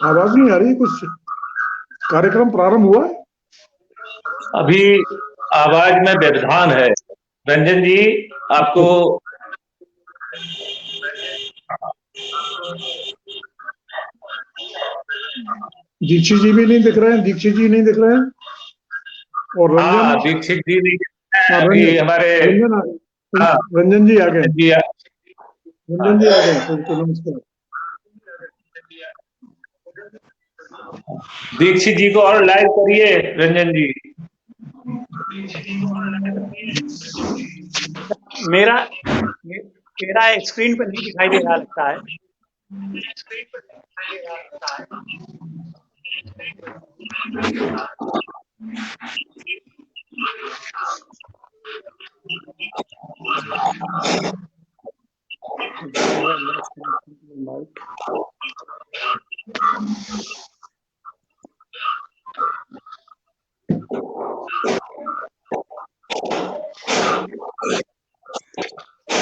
आवाज नहीं आ रही, कुछ कार्यक्रम प्रारंभ हुआ? अभी आवाज में व्यवधान है। रंजन जी, आपको दीक्षित जी भी नहीं दिख रहे हैं, दीक्षित जी नहीं दिख रहे हैं, और रंजन, दीक्षित जी नहीं, रंजन हमारे रंजन जी आ गए। रंजन जी आ गए, तो नमस्कार। दीक्षित जी को और लाइव करिए रंजन जी। मेरा स्क्रीन पर नहीं दिखाई दे रहा लगता है।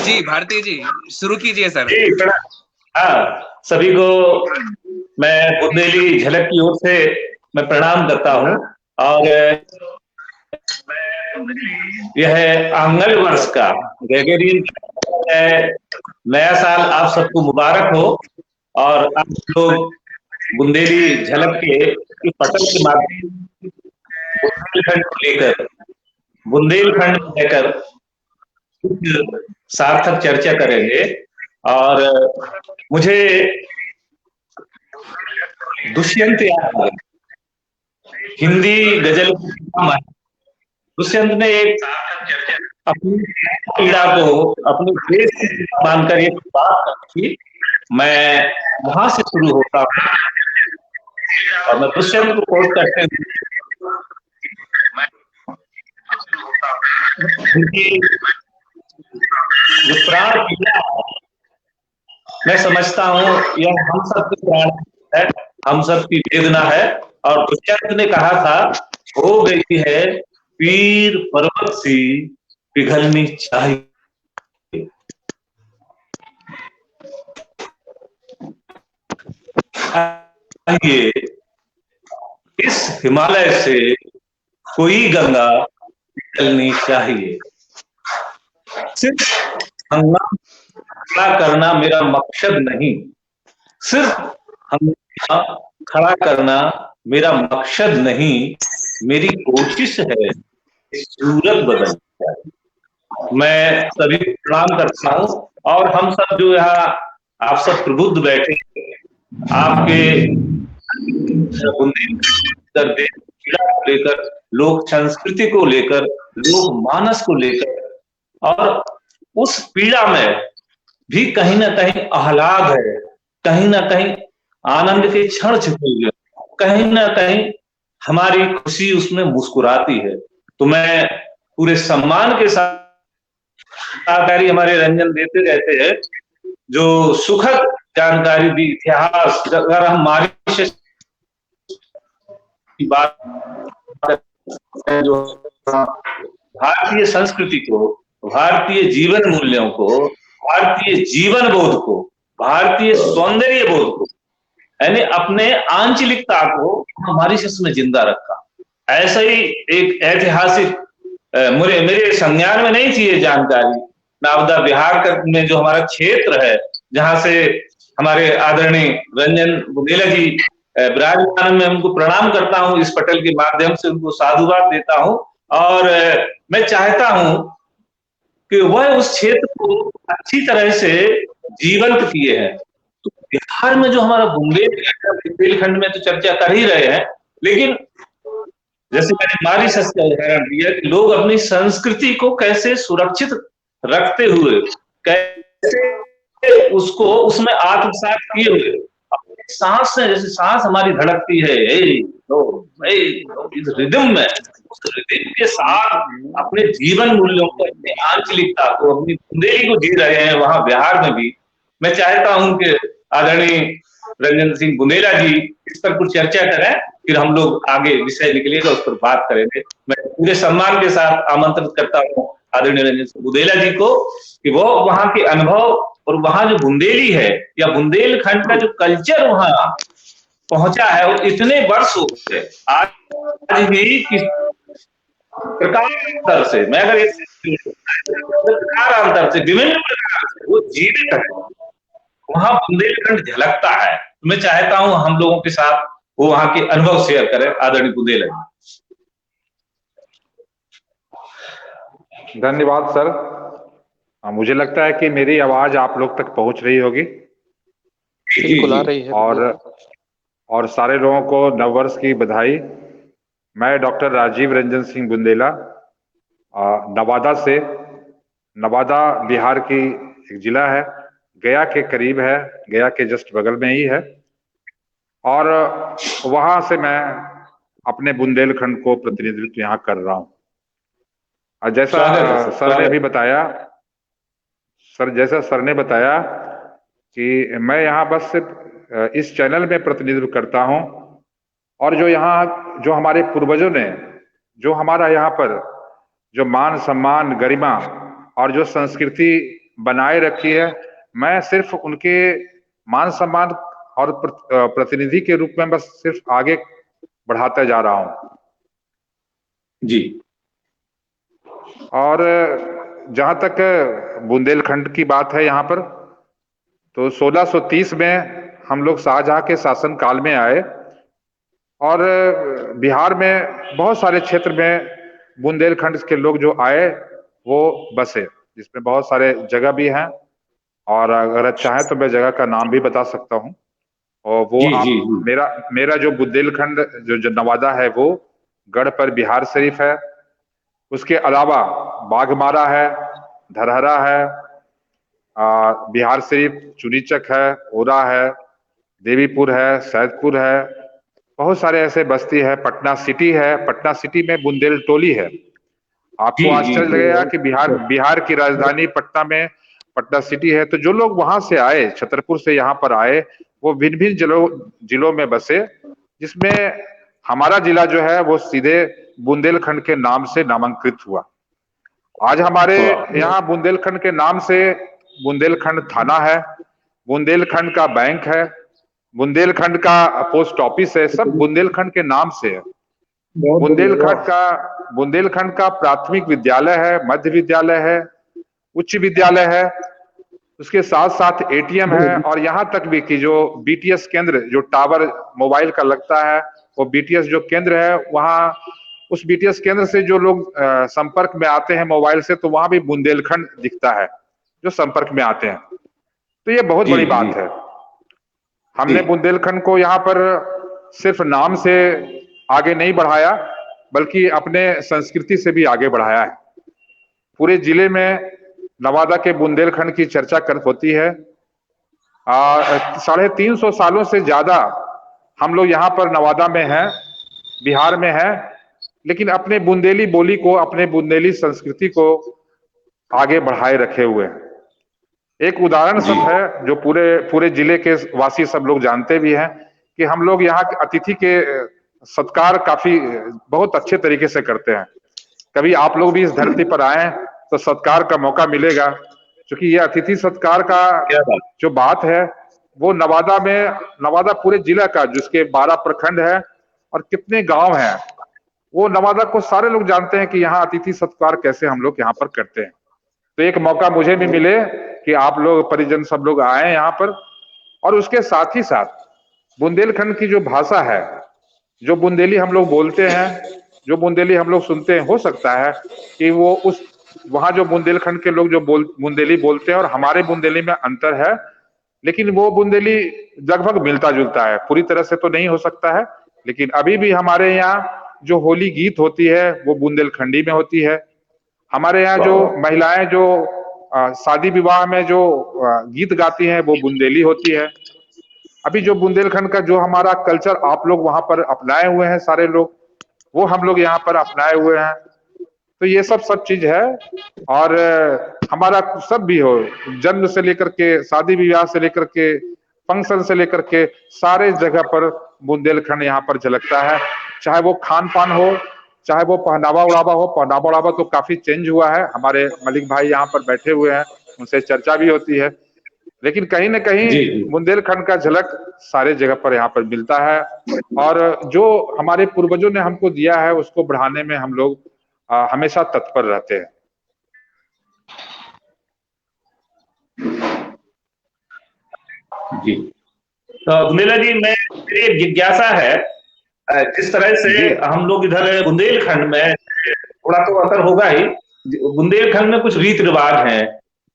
जी भारती जी, शुरू कीजिए सर। जी, सभी को मैं बुंदेली झलक की ओर से मैं प्रणाम करता हूँ। और यह आंगन वर्ष का ग्रेगोरियन नया साल आप सबको मुबारक हो। और आप लोग बुंदेली झलक के पटल के माध्यम बुंदेलखंड को लेकर सार्थक चर्चा करेंगे। और मुझे दुष्यंत याद है, हिंदी गजल। दुष्यंत ने एक अपनी पीड़ा को अपने देश से मानकर एक बात की। मैं वहां से शुरू होता हूँ और मैं दुष्यंत को कोट करते हुए जो प्राण पीड़ा है, मैं समझता हूँ यह हम सबकी प्राण है, हम सबकी वेदना है। और दुष्यंत ने कहा था, हो गई है पीर पर्वत सी पिघलनी चाहिए। इस हिमालय से कोई गंगा निकलनी चाहिए। सिर्फ हंगामा खड़ा करना मेरा मकसद नहीं, सिर्फ हंगामा खड़ा करना मेरा मकसद नहीं, मेरी कोशिश है सूरत बदल जाए। मैं सभी प्रणाम करता हूँ। और हम सब जो यहाँ आप सब प्रबुद्ध बैठे, आपके पीड़ा को लेकर, लोक संस्कृति को लेकर, लोक मानस को लेकर, और उस पीड़ा में भी कहीं ना कहीं आह्लाद है, कहीं ना कहीं आनंद के क्षण छिपे हुए, कहीं ना कहीं हमारी खुशी उसमें मुस्कुराती है। तो मैं पूरे सम्मान के साथ जानकारी हमारे रंजन देते रहते हैं, जो सुखद जानकारी दी। इतिहास, अगर हम मॉरिशस की बात जो भारतीय संस्कृति को, भारतीय जीवन मूल्यों को, भारतीय जीवन बोध को, भारतीय सौंदर्य बोध को, यानी अपने आंचलिकता को मॉरिशस में जिंदा रखा। ऐसा ही एक ऐतिहासिक, मेरे संज्ञान में नहीं थी ये जानकारी। नावदा बिहार में जो हमारा क्षेत्र है, जहां से हमारे आदरणीय रंजन बुंदेला जी विराजमान, मैं उनको प्रणाम करता हूं, इस पटल के माध्यम से उनको साधुवाद देता हूं। और मैं चाहता हूं कि वह उस क्षेत्र को अच्छी तरह से जीवंत किए हैं। तो बिहार में जो हमारा बुंदेलखंड में तो चर्चा कर ही रहे हैं, लेकिन जैसे मैंने मॉरिशस का उदाहरण दिया कि लोग अपनी संस्कृति को कैसे सुरक्षित रखते हुए, कैसे उसको उसमें आत्मसात किए हुए, अपनी सांस से, जैसे सांस हमारी धड़कती है इस रिदम में, उस रिदम के साथ अपने जीवन मूल्यों को, अपनी आंचलिकता को, अपनी बुंदेली को जी रहे हैं वहां बिहार में भी। मैं चाहता हूं कि आदरणीय रंजन सिंह बुंदेला जी इस पर कुछ चर्चा करें, फिर हम लोग आगे विषय निकलेगा उस पर बात करेंगे। मैं पूरे सम्मान के साथ आमंत्रित करता हूँ आदरणीय रंजन सिंह बुंदेला जी को कि वो वहां के अनुभव और वहां जो बुंदेली है या बुंदेलखंड का जो कल्चर वहां पहुंचा है, वो इतने वर्ष हो गए, आज भी किस प्रकार अंतर से, मैं अगर प्रकार अंतर से, विभिन्न प्रकार से वो जीवित है, वहां बुंदेलखंड झलकता है। तो मैं चाहता हूं हम लोगों के साथ वो वहां के अनुभव शेयर करें, आदरणीय बुंदेला जी। धन्यवाद सर। मुझे लगता है कि मेरी आवाज आप लोग तक पहुंच रही होगी बिल्कुल आ रही है। और सारे लोगों को नववर्ष की बधाई। मैं डॉक्टर राजीव रंजन सिंह बुंदेला नवादा से, नवादा बिहार की एक जिला है, गया के करीब है, गया के जस्ट बगल में ही है, और वहां से मैं अपने बुंदेलखंड को प्रतिनिधित्व यहाँ कर रहा हूँ। जैसा सर ने अभी बताया, जैसा सर ने बताया कि मैं यहाँ बस सिर्फ इस चैनल में प्रतिनिधित्व करता हूँ, और जो हमारे पूर्वजों ने जो हमारा यहाँ पर जो मान सम्मान गरिमा और जो संस्कृति बनाए रखी है, मैं सिर्फ उनके मान सम्मान और प्रतिनिधि के रूप में बस सिर्फ आगे बढ़ाता जा रहा हूँ जी। और जहां तक बुंदेलखंड की बात है यहाँ पर, तो 1630 में हम लोग शाहजहां के शासन काल में आए, और बिहार में बहुत सारे क्षेत्र में बुंदेलखंड के लोग जो आए वो बसे, जिसमें बहुत सारे जगह भी हैं, और अगर चाहे तो मैं जगह का नाम भी बता सकता हूँ। और वो जी। मेरा जो बुंदेलखंड जो नवादा है वो गढ़ पर बिहार शरीफ है, उसके अलावा बाघमारा है, धरहरा है, बिहार शरीफ, चुनीचक है, ओरा है, देवीपुर है, सैदपुर है, बहुत सारे ऐसे बस्ती है, पटना सिटी है, पटना सिटी में बुंदेल टोली है। आपको आश्चर्य लगेगा कि बिहार की राजधानी पटना में पटना सिटी है। तो जो लोग वहां से आए, छतरपुर से यहाँ पर आए, वो भिन्न भिन्न जिलों में बसे, जिसमें हमारा जिला जो है वो सीधे बुंदेलखंड के नाम से नामांकित हुआ। आज हमारे यहाँ बुंदेलखंड के नाम से बुंदेलखंड थाना है, बुंदेलखंड का बैंक है, बुंदेलखंड का पोस्ट ऑफिस है, सब बुंदेलखंड के नाम से है। बुंदेलखंड का प्राथमिक विद्यालय है, मध्य विद्यालय है, उच्च विद्यालय है, उसके साथ साथ एटीएम है, और यहाँ तक भी कि जो बीटीएस केंद्र, जो टावर मोबाइल का लगता है, वो बीटीएस जो केंद्र है, वहाँ उस बीटीएस केंद्र से जो लोग संपर्क में आते हैं मोबाइल से, तो वहां भी बुंदेलखंड दिखता है जो संपर्क में आते हैं। तो ये बहुत बड़ी बात है। हमने बुंदेलखंड को यहाँ पर सिर्फ नाम से आगे नहीं बढ़ाया, बल्कि अपने संस्कृति से भी आगे बढ़ाया है। पूरे जिले में नवादा के बुंदेलखंड की चर्चा होती है। 350 सालों से ज्यादा हम लोग यहाँ पर नवादा में हैं, बिहार में हैं, लेकिन अपने बुंदेली बोली को, अपने बुंदेली संस्कृति को आगे बढ़ाए रखे हुए हैं। एक उदाहरण सब है जो पूरे जिले के वासी सब लोग जानते भी हैं कि हम लोग यहाँ अतिथि के सत्कार बहुत अच्छे तरीके से करते हैं। कभी आप लोग भी इस धरती पर आए तो सत्कार का मौका मिलेगा, क्योंकि ये अतिथि सत्कार का जो बात है वो नवादा पूरे जिला का, जिसके 12 प्रखंड है और कितने गांव हैं, वो नवादा को सारे लोग जानते हैं कि यहाँ अतिथि सत्कार कैसे हम लोग यहाँ पर करते हैं। तो एक मौका मुझे भी मिले कि आप लोग परिजन सब लोग आए यहाँ पर, और उसके साथ ही साथ बुंदेलखंड की जो भाषा है, जो बुंदेली हम लोग बोलते हैं, जो बुंदेली हम लोग सुनते हैं, हो सकता है कि वो वहां जो बुंदेलखंड के लोग जो बुंदेली बोलते हैं और हमारे बुंदेली में अंतर है, लेकिन वो बुंदेली लगभग मिलता जुलता है। पूरी तरह से तो नहीं हो सकता है, लेकिन अभी भी हमारे यहाँ जो होली गीत होती है वो बुंदेलखंडी में होती है। हमारे यहाँ जो महिलाएं जो शादी विवाह में जो गीत गाती हैं वो बुंदेली होती है। अभी जो बुंदेलखंड का जो हमारा कल्चर आप लोग वहां पर अपनाए हुए हैं, सारे लोग, वो हम लोग यहाँ पर अपनाए हुए हैं। तो ये सब चीज है, और हमारा सब भी हो, जन्म से लेकर के शादी विवाह से लेकर के फंक्शन से लेकर के सारे जगह पर बुंदेलखंड यहाँ पर झलकता है। चाहे वो खान पान हो, चाहे वो पहनावा उड़ावा हो। पहनावा उड़ावा तो काफी चेंज हुआ है, हमारे मलिक भाई यहाँ पर बैठे हुए हैं, उनसे चर्चा भी होती है, लेकिन कहीं न कहीं जी जी बुंदेलखंड का झलक सारे जगह पर यहाँ पर मिलता है। और जो हमारे पूर्वजों ने हमको दिया है उसको बढ़ाने में हम लोग हमेशा तत्पर रहते हैं। जी। तो बुंदेला जी, मैं मेरी एक जिज्ञासा है, जिस तरह से हम लोग इधर बुंदेलखंड में, थोड़ा तो असर होगा ही, बुंदेलखंड में कुछ रीत रिवाज हैं,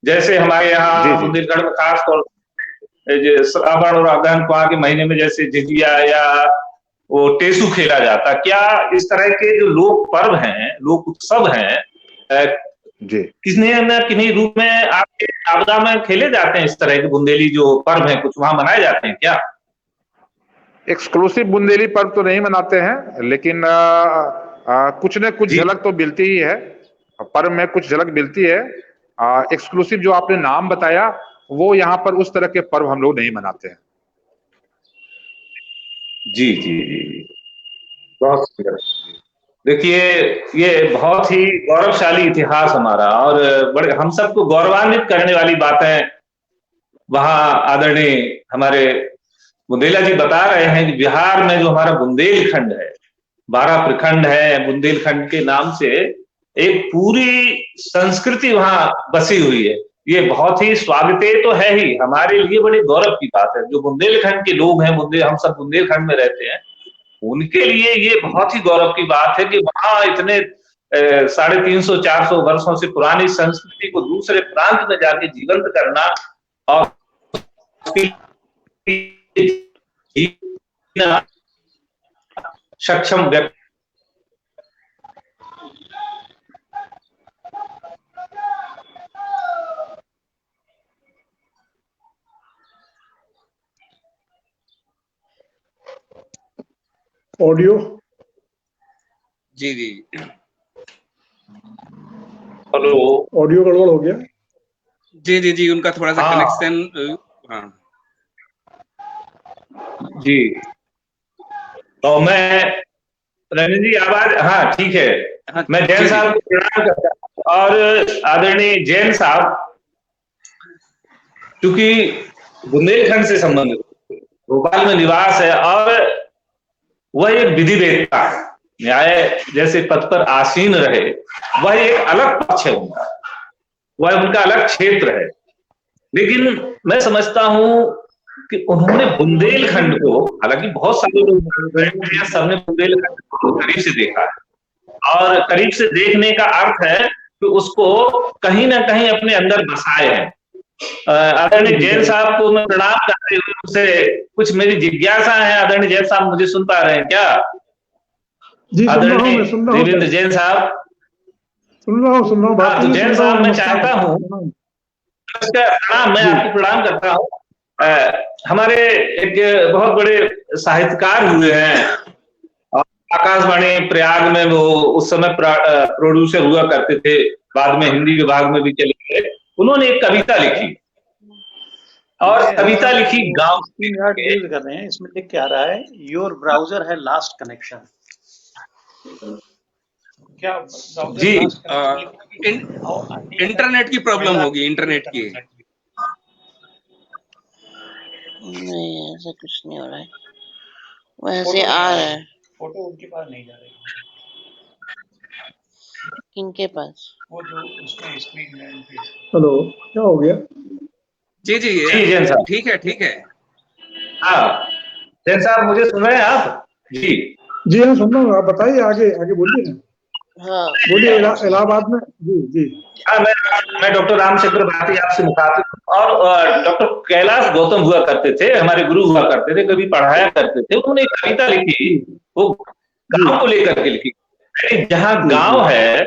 जैसे हमारे यहाँ बुंदेलखंड में खास तौर से श्रावण और अगहन माह के महीने में जैसे झिझिया या वो टेसू खेला जाता। क्या इस तरह के जो लोक पर्व हैं, लोक उत्सव हैं, जी किसी न किन्हीं रूप में आपके आपदा में खेले जाते हैं? इस तरह के बुंदेली जो पर्व हैं कुछ वहां मनाए जाते हैं क्या? एक्सक्लूसिव बुंदेली पर्व तो नहीं मनाते हैं, लेकिन कुछ न कुछ झलक तो मिलती ही है, पर्व में कुछ झलक मिलती है। एक्सक्लूसिव जो आपने नाम बताया, वो यहाँ पर उस तरह के पर्व हम लोग नहीं मनाते हैं। जी जी जी, बहुत सुंदर। देखिए, ये बहुत ही गौरवशाली इतिहास हमारा, और बड़े हम सबको गौरवान्वित करने वाली बातें वहां आदरणीय हमारे बुंदेला जी बता रहे हैं कि बिहार में जो हमारा बुंदेलखंड है, 12 प्रखंड है, बुंदेलखंड के नाम से एक पूरी संस्कृति वहां बसी हुई है। ये बहुत ही स्वागत तो है ही, हमारे लिए बड़ी गौरव की बात है। जो बुंदेलखंड के लोग हैं, हम सब बुंदेलखंड में रहते हैं, उनके लिए ये बहुत ही गौरव की बात है कि वहां इतने 350-400 वर्षों से पुरानी संस्कृति को दूसरे प्रांत में जाके जीवंत करना और जीना सक्षम व्यक्ति। ऑडियो जी जी। हेलो, ऑडियो गड़बड़ हो गया। जी जी जी, उनका थोड़ा सा हाँ। कनेक्शन। हाँ जी, तो मैं रंजन जी आवाज, हाँ ठीक है। हाँ, मैं जैन साहब को प्रणाम करता हूँ, और आदरणीय जैन साहब क्योंकि बुंदेलखंड से संबंधित, भोपाल में निवास है, और वह एक विधि वेत्ता है, न्याय जैसे पद पर आसीन रहे, वह एक अलग पक्ष है उनका, वह उनका अलग क्षेत्र है। लेकिन मैं समझता हूं कि उन्होंने बुंदेलखंड को, हालांकि बहुत सारे लोग सबने बुंदेलखंड को करीब से देखा है, और करीब से देखने का अर्थ है कि उसको कहीं ना कहीं अपने अंदर बसाए हैं। आदरणीय जैन साहब को मैं प्रणाम करते हुए उनसे कुछ मेरी जिज्ञासा है। आदरणीय जैन साहब मुझे सुन पा रहे हैं क्या? जी आदरणीय सुन रहा हूँ देवेंद्र जैन साहब, सुन रहा हूँ बात। तो जैन साहब मैं चाहता हूँ, प्रणाम, मैं आपको प्रणाम करता हूँ। हमारे एक बहुत बड़े साहित्यकार हुए हैं, आकाशवाणी प्रयाग में वो उस समय प्रोड्यूसर हुआ करते थे, बाद में हिंदी विभाग में भी चले गए। उन्होंने एक कविता लिखी, और कविता लिखी गांव यूज कर रहे हैं, इसमें लिख के आ रहा है योर ब्राउजर है लास्ट कनेक्शन। क्या जी, इंटरनेट की प्रॉब्लम होगी, इंटरनेट की। नहीं ऐसा कुछ नहीं हो रहा है, वैसे आ रहा है। फोटो उनके पास नहीं जा रही, किनके पास? वो जो उसमें स्क्रीन में। हेलो, क्या हो गया? जी जी जैन साहब, ठीक है ठीक है। हाँ जैन साहब, मुझे सुन रहे हैं आप? जी जी हाँ, सुन रहा हूँ, आप बताइए, आगे आगे बोलिए ना। हाँ बोलिए, इलाहाबाद में। जी जी। हाँ, मैं डॉक्टर रामचंद्र भारती आपसे मुखातिब हूं, और डॉक्टर कैलाश गौतम हुआ करते थे, हमारे गुरु हुआ करते थे, कभी पढ़ाया करते थे। उन्होंने एक कविता लिखी, वो गांव को लेकर के लिखी। जहाँ गांव है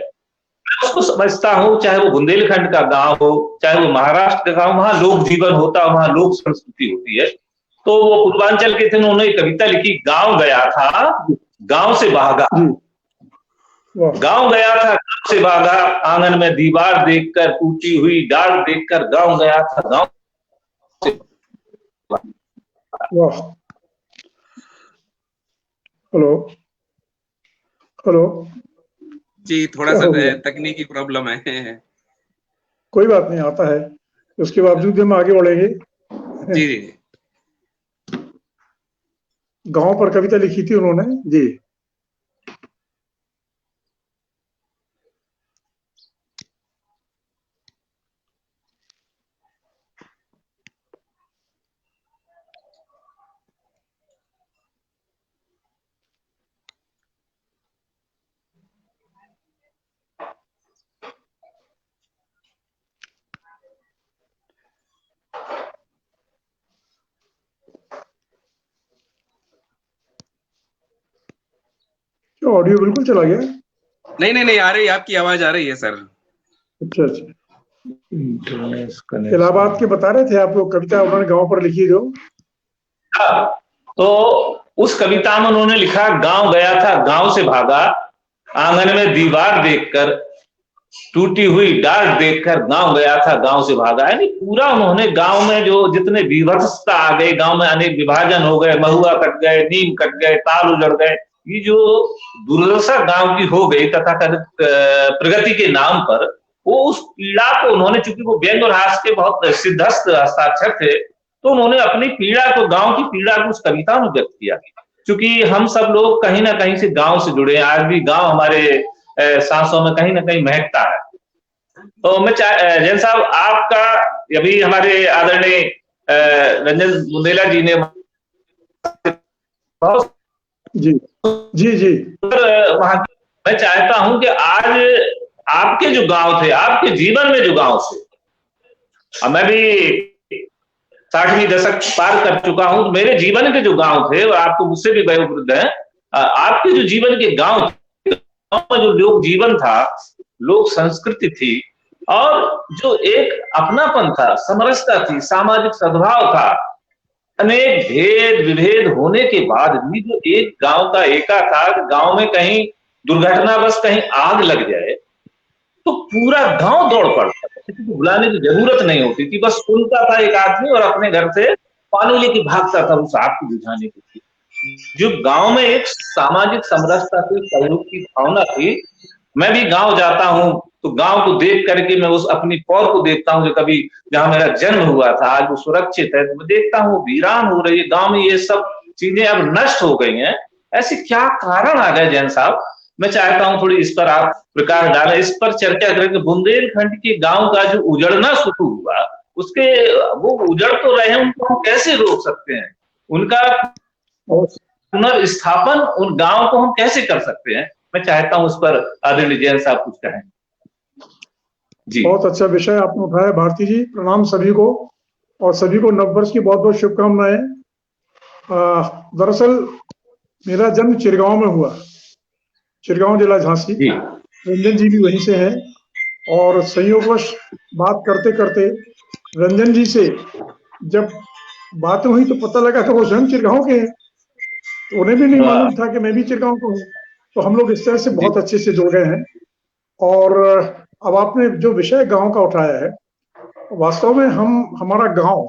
मैं उसको समझता हूँ, चाहे वो बुंदेलखंड का गांव हो, चाहे वो महाराष्ट्र का गांव, वहां लोक जीवन होता है, वहां लोक संस्कृति होती है। तो वो पूर्वांचल के थे, उन्होंने एक कविता लिखी, गांव गया था गांव से भागा, गांव गया था गांव से भागा, आंगन में दीवार देखकर, टूटी हुई डाल देखकर, गांव गया था गांव से। वाह। Hello hello. जी थोड़ा क्या सा हो गया? तकनीकी प्रॉब्लम है। कोई बात नहीं, आता है। उसके बावजूद भी हम आगे बढ़ेंगे। जी जी गांव पर कविता लिखी थी उन्होंने जी। क्या ऑडियो बिल्कुल चला गया? नहीं नहीं नहीं, आ रही है, आपकी आवाज आ रही है सर। अच्छा अच्छा। इलाहाबाद के बता रहे थे आप लोग, कविता उन्होंने गांव पर लिखी जो। हाँ, तो उस कविता में उन्होंने लिखा, गांव गया था गांव से भागा, आंगन में दीवार देखकर, टूटी हुई डार्ट देखकर गांव गया था गांव से भागा। यानी पूरा उन्होंने गांव में जो जितने विभत्सता आ गई, गांव में अनेक विभाजन हो गए, महुआ कट गए, नीम कट गए, ताल उजड़ गए, ये जो दुर्दशा गांव की हो गई तथाकथित प्रगति के नाम पर, वो उस पीड़ा को उन्होंने, चूंकि वो व्यंग्य और हास्य के बहुत सिद्धस्त हस्ताक्षर थे, तो उन्होंने अपनी पीड़ा को, गांव की पीड़ा को उस कविता में व्यक्त किया। क्योंकि हम सब लोग कहीं ना कहीं से गांव से जुड़े हैं, आज भी गांव हमारे सांसों में कहीं ना कहीं महकता है। तो मैं जैन साहब, आपका अभी हमारे आदरणीय रंजन बुंदेला जी ने बहुत जी जी जी वहां, मैं चाहता हूं कि आज आपके जो गांव थे, आपके जीवन में जो गांव थे, अब मैं भी 60वीं दशक पार कर चुका हूं, तो मेरे जीवन के जो गांव थे, और आप तो मुझसे भी वयोवृद्ध हैं, आपके जो जीवन के गांव थे, गांव में जो लोक जीवन था, लोक संस्कृति थी, और जो एक अपनापन था, समरसता थी, सामाजिक सद्भाव था, अनेक भेद विभेद होने के बाद भी जो एक गांव का एका था, गांव में कहीं दुर्घटनावश कहीं आग लग जाए तो पूरा गांव दौड़ पड़ता था, किसी को बुलाने की जरूरत नहीं होती थी, बस सुनता था एक आदमी और अपने घर से पानी लेके भागता था उस आग को बुझाने के लिए। जो गांव में एक सामाजिक समरसता थी, सहयोग की भावना थी। मैं भी गांव जाता हूं तो गांव को देख करके मैं उस अपनी पौर को देखता हूं, जो कभी जहां मेरा जन्म हुआ था, आज वो सुरक्षित है, तो मैं देखता हूँ वीरान हो रही है, गांव में ये सब चीजें अब नष्ट हो गई हैं। ऐसे क्या कारण आ गए जैन साहब? मैं चाहता हूं थोड़ी इस पर आप प्रकाश डालें, इस पर चर्चा करें कि बुंदेलखंड के गांव का जो उजड़ना शुरू हुआ, उसके, वो उजड़ तो रहे हैं, उनको हम कैसे रोक सकते हैं? उनका पुनर्स्थापन उन गांव को हम कैसे कर सकते हैं? मैं चाहता हूं उस पर आदरणीय जैन साहब कुछ कहें। जी बहुत अच्छा विषय आपने उठाया भारती जी। प्रणाम सभी को, और सभी को नववर्ष की बहुत बहुत शुभकामनाएं। दरअसल मेरा जन्म चिरगांव में हुआ, चिरगांव जिला झांसी। रंजन जी भी वहीं से हैं, और संयोगवश बात करते करते रंजन जी से जब बात हुई तो पता लगा कि वो स्वयं चिरगांव के हैं, तो उन्हें भी नहीं मालूम था कि मैं भी चिरगांव का हूँ। तो हम लोग इस तरह से बहुत अच्छे से जुड़ गए हैं। और अब आपने जो विषय गांव का उठाया है, वास्तव में हमारा गांव,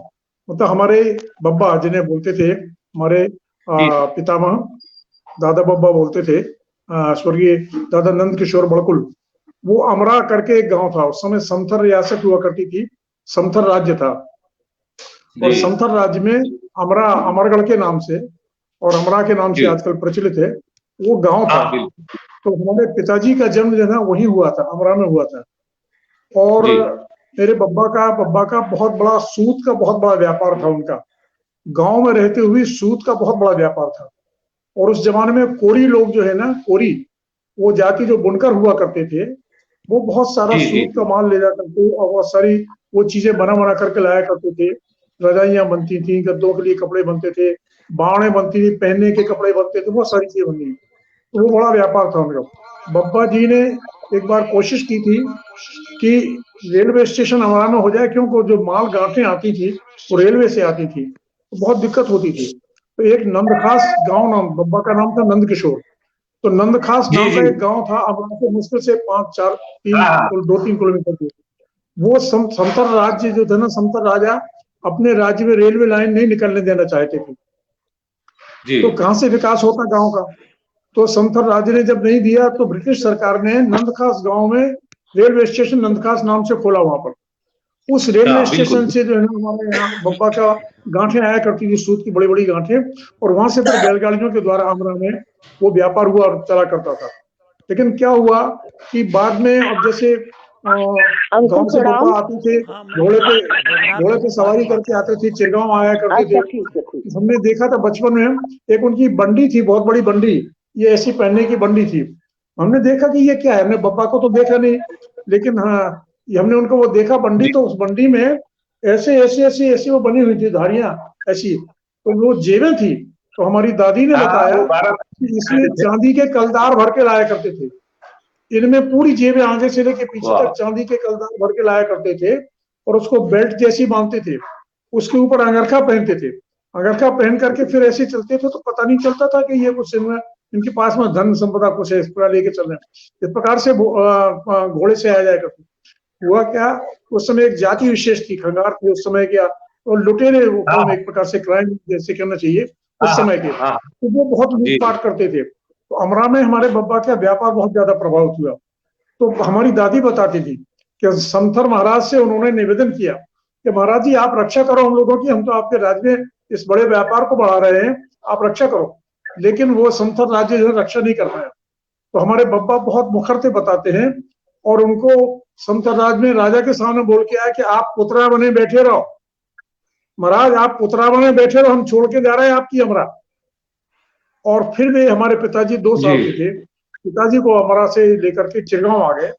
मतलब हमारे बब्बा जिन्हें बोलते थे, हमारे पितामह दादा बब्बा बोलते थे, स्वर्गीय दादा नंद किशोर बड़कुल, वो अमरा करके एक गांव था। उस समय समथर रियासत हुआ करती थी, समथर राज्य था, और समथर राज्य में अमरा अमरगढ़ के नाम से और अमरा के नाम से आजकल प्रचलित है, वो गांव था। तो हमारे पिताजी का जन्म जो है ना वही हुआ था, अमरा में हुआ था। और मेरे बब्बा का बहुत बड़ा सूत का बहुत बड़ा व्यापार था उनका, गांव में रहते हुए सूत का बहुत बड़ा व्यापार था। और उस जमाने में कोरी लोग जो है ना, कोरी वो जाति जो बुनकर हुआ करते थे, वो बहुत सारा सूत का माल ले जा करके और बहुत सारी वो चीजें बना करके लाया करते थे। रजाइयां बनती थी, गद्दों के लिए कपड़े बनते थे, बावड़े बनती थी, पहनने के कपड़े बनते थे, बहुत सारी चीजें बनती थी। तो वो बड़ा व्यापार था उनका। बब्बा जी ने एक बार कोशिश की थी कि रेलवे स्टेशन हमारा में हो जाए, क्योंकि जो माल गांठें आती थी वो रेलवे से आती थी, तो बहुत दिक्कत होती थी। तो एक नंदखास गांव, नाम बब्बा का नाम था नंद किशोर, तो नंदखास नाम का एक गांव था, अब से मुश्किल से 2-3 किलोमीटर दूर। वो समतर राज्य जो था ना, समतर राजा अपने राज्य में रेलवे लाइन नहीं निकलने देना चाहते थे, तो कहां से विकास होता गांव का? तो समथर राज्य ने जब नहीं दिया तो ब्रिटिश सरकार ने नंदखास गांव में रेलवे स्टेशन नंदखास नाम से खोला वहां पर। उस रेलवे स्टेशन से जो है हमारे यहाँ बब्बा का गांठें आया करती थी, सूत की बड़ी बड़ी गांठें, और वहां से फिर बैलगाड़ियों के द्वारा आमरा में वो व्यापार हुआ और चला करता था। लेकिन क्या हुआ कि बाद में अब जैसे गांव से बब्बा आते थे, घोड़े पे सवारी करके आते थे, चिरगांव आया करते थे। हमने देखा था बचपन में, एक उनकी बंडी थी, बहुत बड़ी बंडी, ये ऐसी पहनने की बंडी थी। हमने देखा कि ये क्या है, हमने बब्बा को तो देखा नहीं, लेकिन हाँ हमने उनको वो देखा बंडी, तो उस बंडी में ऐसे ऐसे ऐसे ऐसे वो बनी हुई थी धारियां ऐसी, तो वो जेबें थी। तो हमारी दादी ने बताया कि इसमें चांदी के कलदार भर के लाया करते थे, इनमें पूरी जेबें आगे से लेके पीछे तक चांदी के कलदार भर के लाया करते थे, और उसको बेल्ट जैसी बांधते थे, उसके ऊपर अंगरखा पहनते थे। अंगरखा पहन करके फिर ऐसे चलते थे, तो पता नहीं चलता था कि ये कुछ इनके पास में धन संपदा कुछ है, इस प्रकार लेके चल रहे हैं। इस प्रकार से घोड़े से आ जाया करते। हुआ क्या, उस समय एक जाति विशेष थी, खंगार थे उस समय, क्या और लुटेरे एक प्रकार से क्राइम जैसे करना चाहिए उस समय के, तो वो बहुत लूटपाट करते थे। तो अमरा में हमारे बब्बा का व्यापार बहुत ज्यादा प्रभावित हुआ। तो हमारी दादी बताती थी कि समथर महाराज से उन्होंने निवेदन किया कि महाराज जी आप रक्षा करो हम लोगों की, हम तो आपके राज्य में इस बड़े व्यापार को बढ़ा रहे हैं, आप रक्षा करो। लेकिन वो समथर राज्य जो है रक्षा नहीं कर पाया। तो हमारे बब्बा बहुत मुखरते बताते हैं, और उनको समथर राज में राजा के सामने बोल के आया कि आप पुतरा बने बैठे रहो, महाराज आप पुतरा बने बैठे रहो, हम छोड़ के जा रहे हैं आपकी अमरा। और फिर भी हमारे पिताजी 2 साल के थे, पिताजी को अमरा से लेकर के चिरगांव आ गए।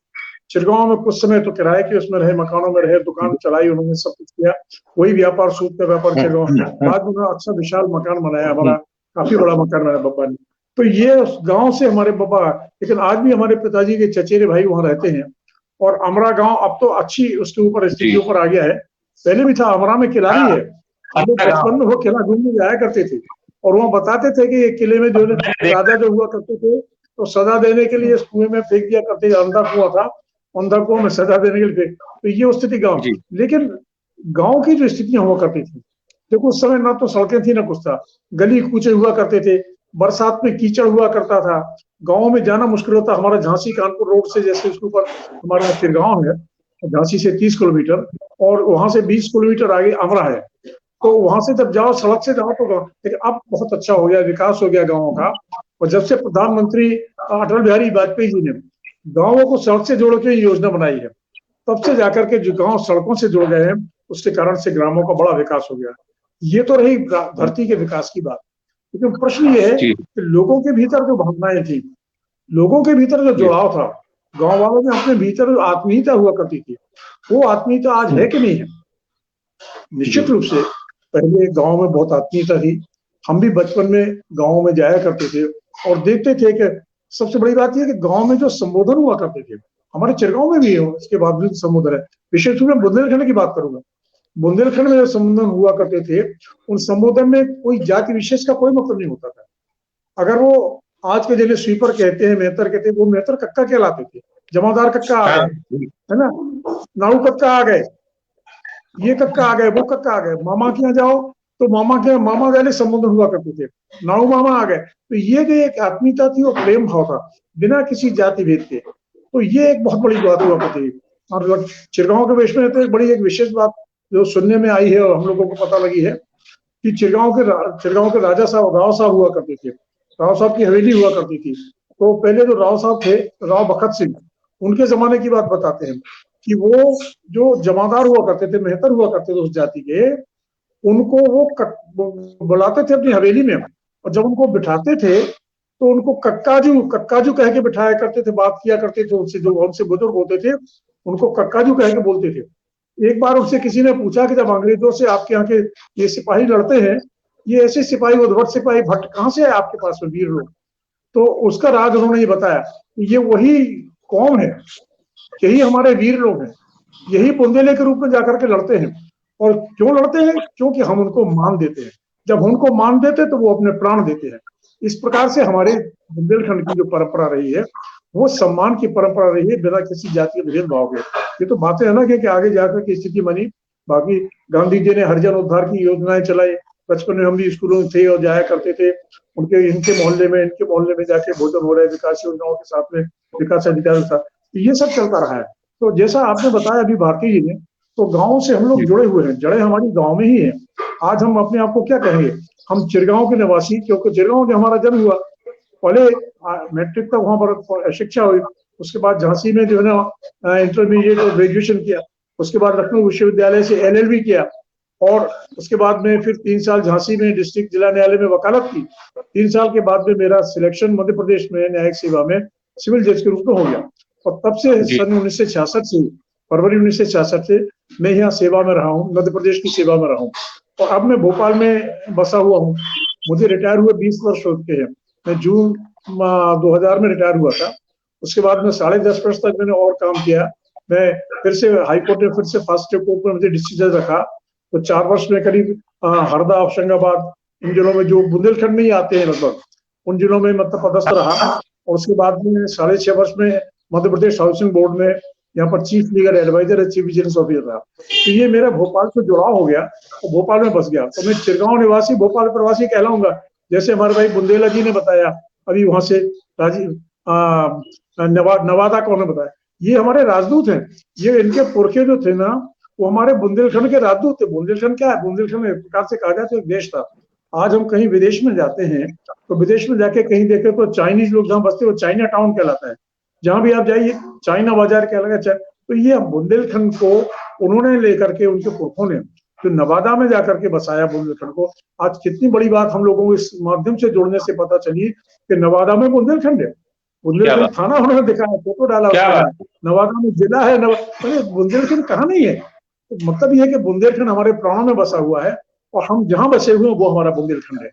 चिरगांव में कुछ समय तो किराए के उसमें रहे, मकानों में रहे, दुकान चलाई उन्होंने, सब कुछ किया, वही व्यापार, सूत का व्यापार चिरगांव। बाद में उन्होंने अच्छा विशाल मकान बनाया, हमारा काफी बड़ा मकान बनाया बब्बा ने। तो ये गांव से हमारे बब्बा, लेकिन आज भी हमारे पिताजी के चचेरे भाई वहां रहते हैं। और अमरा गांव अब तो अच्छी उसके ऊपर स्थिति ऊपर आ गया है, पहले भी था। अमरा में किला ही है, हम लोग बचपन में वो किला घूमने जाया करते थे, और वहाँ बताते थे कि किले में जो राजा जो हुआ करते थे, तो सजा देने के लिए कुएं में फेंक दिया करते थे, अंधा कुआं था, अंधा कुआं में सजा देने के लिए फेंक। तो ये स्थिति गाँव, लेकिन गाँव की जो स्थितियां हुआ करती थी, देखो उस समय ना तो सड़कें थी ना कुछ था, गली कूचे हुआ करते थे, बरसात में कीचड़ हुआ करता था, गाँव में जाना मुश्किल होता। हमारा झांसी कानपुर रोड से जैसे उसके ऊपर हमारा चिरगांव है, झांसी से 30 किलोमीटर, और वहां से 20 किलोमीटर आगे अमरा है। तो वहां से जब जाओ, सड़क से जाओ तो लेकिन अब बहुत अच्छा हो गया, विकास हो गया गाँवों का। और जब से प्रधानमंत्री अटल बिहारी वाजपेयी जी ने गाँवों को सड़क से जोड़ के योजना बनाई है, तब से जाकर के जो गाँव सड़कों से जुड़ गए हैं, उसके कारण से ग्रामों का बड़ा विकास हो गया। ये तो रही धरती के विकास की बात, लेकिन प्रश्न ये है कि लोगों के भीतर जो भावनाएं थी, लोगों के भीतर जो जुड़ाव था, गांव वालों में अपने भीतर जो आत्मीयता हुआ करती थी, वो आत्मीयता आज है कि नहीं है? निश्चित रूप से पहले गांव में बहुत आत्मीयता थी। हम भी बचपन में गांव में जाया करते थे और देखते थे कि सबसे बड़ी बात यह कि गांव में जो संबोधन हुआ करते थे, हमारे चिरगांव में भी है, इसके बावजूद संबोधन है। विशेष रूप में बुंदेलखंड की बात करूंगा, बुंदेलखंड में जो संबोधन हुआ करते थे, उन संबोधन में कोई जाति विशेष का कोई मतलब नहीं होता था। अगर वो आज के जिन्हें स्वीपर कहते हैं, मेहतर कहते हैं, वो मेहतर कक्का कहलाते थे। जमादार कक्का आ गए, है ना, नाऊ कक्का आ गए, ये कक्का आ गए, वो कक्का आ गए। मामा के यहाँ जाओ तो मामा के मामा वाले संबोधन हुआ करते थे, नाऊ मामा आ गए। तो ये जो एक आत्मीयता थी और प्रेम भाव था बिना किसी जाति भेद के, तो ये एक बहुत बड़ी बात हुआ करती थी। और चिरगांव के वेश में तो एक बड़ी एक विशेष बात जो सुनने में आई है और हम लोगों को पता लगी है कि चिरगांव के राजा साहब राव साहब हुआ करते थे, राव साहब की हवेली हुआ करती थी। तो पहले जो राव साहब थे, राव बखत सिंह, उनके जमाने की बात बताते हैं कि वो जो जमादार हुआ करते थे, मेहतर हुआ करते थे उस जाति के, उनको वो बुलाते थे अपनी हवेली में, और जब उनको बिठाते थे तो उनको कक्काजू कह के बिठाया करते थे, बात किया करते थे उनसे, जो उनसे बुजुर्ग होते थे उनको कक्काजू कह के बोलते थे। एक बार उनसे किसी ने पूछा कि जब अंग्रेजों से आपके यहाँ के ये सिपाही लड़ते हैं, ये ऐसे सिपाही उद्भट सिपाही भट्ट कहाँ से है आपके पास में वीर लोग? तो उसका राज उन्होंने ये बताया, ये वही कौम है, यही हमारे वीर लोग हैं, यही बुंदेले के रूप में जाकर के लड़ते हैं। और क्यों लड़ते हैं? क्योंकि हम उनको मान देते हैं, जब उनको मान देते तो वो अपने प्राण देते हैं। इस प्रकार से हमारे बुंदेलखंड की जो परंपरा रही है, वो सम्मान की परंपरा रही है, बिना किसी जाति के भेदभाव के। ये तो बातें है ना कि आगे जाकर की स्थिति बनी। बाकी गांधी जी ने हरिजन उद्धार की योजनाएं चलाई, बचपन में हम भी स्कूलों में थे और जाया करते थे, इनके मोहल्ले में जाके भोजन हो रहा है विकास योजनाओं के साथ में, विकास अधिकारियों के साथ, तो ये सब चलता रहा है। तो जैसा आपने बताया अभी भारती जी ने, तो गाँव से हम लोग जुड़े हुए हैं, जड़ें हमारी गाँव में ही है। आज हम अपने आप को क्या कहेंगे, हम चिरगांव के निवासी, क्योंकि चिरगांव में हमारा जन्म हुआ। पहले मैट्रिक तक वहां पर शिक्षा हुई, उसके बाद झांसी में जो है ना इंटरमीडिएट और ग्रेजुएशन किया, उसके बाद लखनऊ विश्वविद्यालय से LLB किया, और उसके बाद में फिर 3 साल झांसी में डिस्ट्रिक्ट जिला न्यायालय में वकालत की। 3 साल के बाद में मेरा सिलेक्शन मध्य प्रदेश में न्यायिक सेवा में सिविल जज के रूप में हो गया, और तब से सन 1966 से, फरवरी 1966 से मैं यहाँ सेवा में रहा हूँ, मध्य प्रदेश की सेवा में रहा हूँ। और अब मैं भोपाल में बसा हुआ हूँ। मुझे रिटायर हुए 20 वर्ष हो चुके हैं। मैं जून 2000 में रिटायर हुआ था। उसके बाद में 10.5 वर्ष तक मैंने और काम किया। मैं फिर से हाईकोर्ट में, फिर से फास्ट ट्रैक कोर्ट में मुझे डिस्ट्रिक्ट जज रखा, तो 4 वर्ष में करीब हरदा, होशंगाबाद, इन जिलों में जो बुंदेलखंड में ही आते हैं लगभग, उन जिलों में मतलब पदस्थ रहा। और उसके बाद में 6.5 वर्ष में मध्य प्रदेश हाउसिंग बोर्ड में यहाँ पर chief legal adviser, chief vigilance officer रहा। तो ये मेरा भोपाल से जुड़ाव हो गया और भोपाल में बस गया। तो मैं चिरगांव निवासी, भोपाल प्रवासी कहलाऊंगा। जैसे हमारे भाई बुंदेला जी ने बताया अभी, वहां से नवादा कौन ने बताया, ये हमारे राजदूत हैं। ये इनके पुरखे जो थे ना, वो हमारे बुंदेलखंड के राजदूत थे। बुंदेलखंड क्या है, बुंदेलखंड एक प्रकार से कहा जाए तो एक देश था। आज हम कहीं विदेश में जाते हैं तो विदेश में जाके कहीं देखे तो चाइनीज लोग जहाँ बसते वो चाइना टाउन कहलाता है। जहां भी आप जाइए चाइना बाजार कहलाएगा। तो ये बुंदेलखंड को उन्होंने लेकर के, उनके पुरखों ने जो नवादा में जाकर के बसाया बुंदेलखंड को। आज कितनी बड़ी बात हम लोगों को इस माध्यम से जोड़ने से पता चली कि नवादा में बुंदेलखंड है। बुंदेलखंड थाना उन्होंने दिखाया, फोटो डाला, नवादा में जिला है। बुंदेलखंड कहाँ नहीं है। तो मतलब ये है कि बुंदेलखंड हमारे प्राणों में बसा हुआ है, और हम जहाँ बसे हुए हैं वो हमारा बुंदेलखंड है।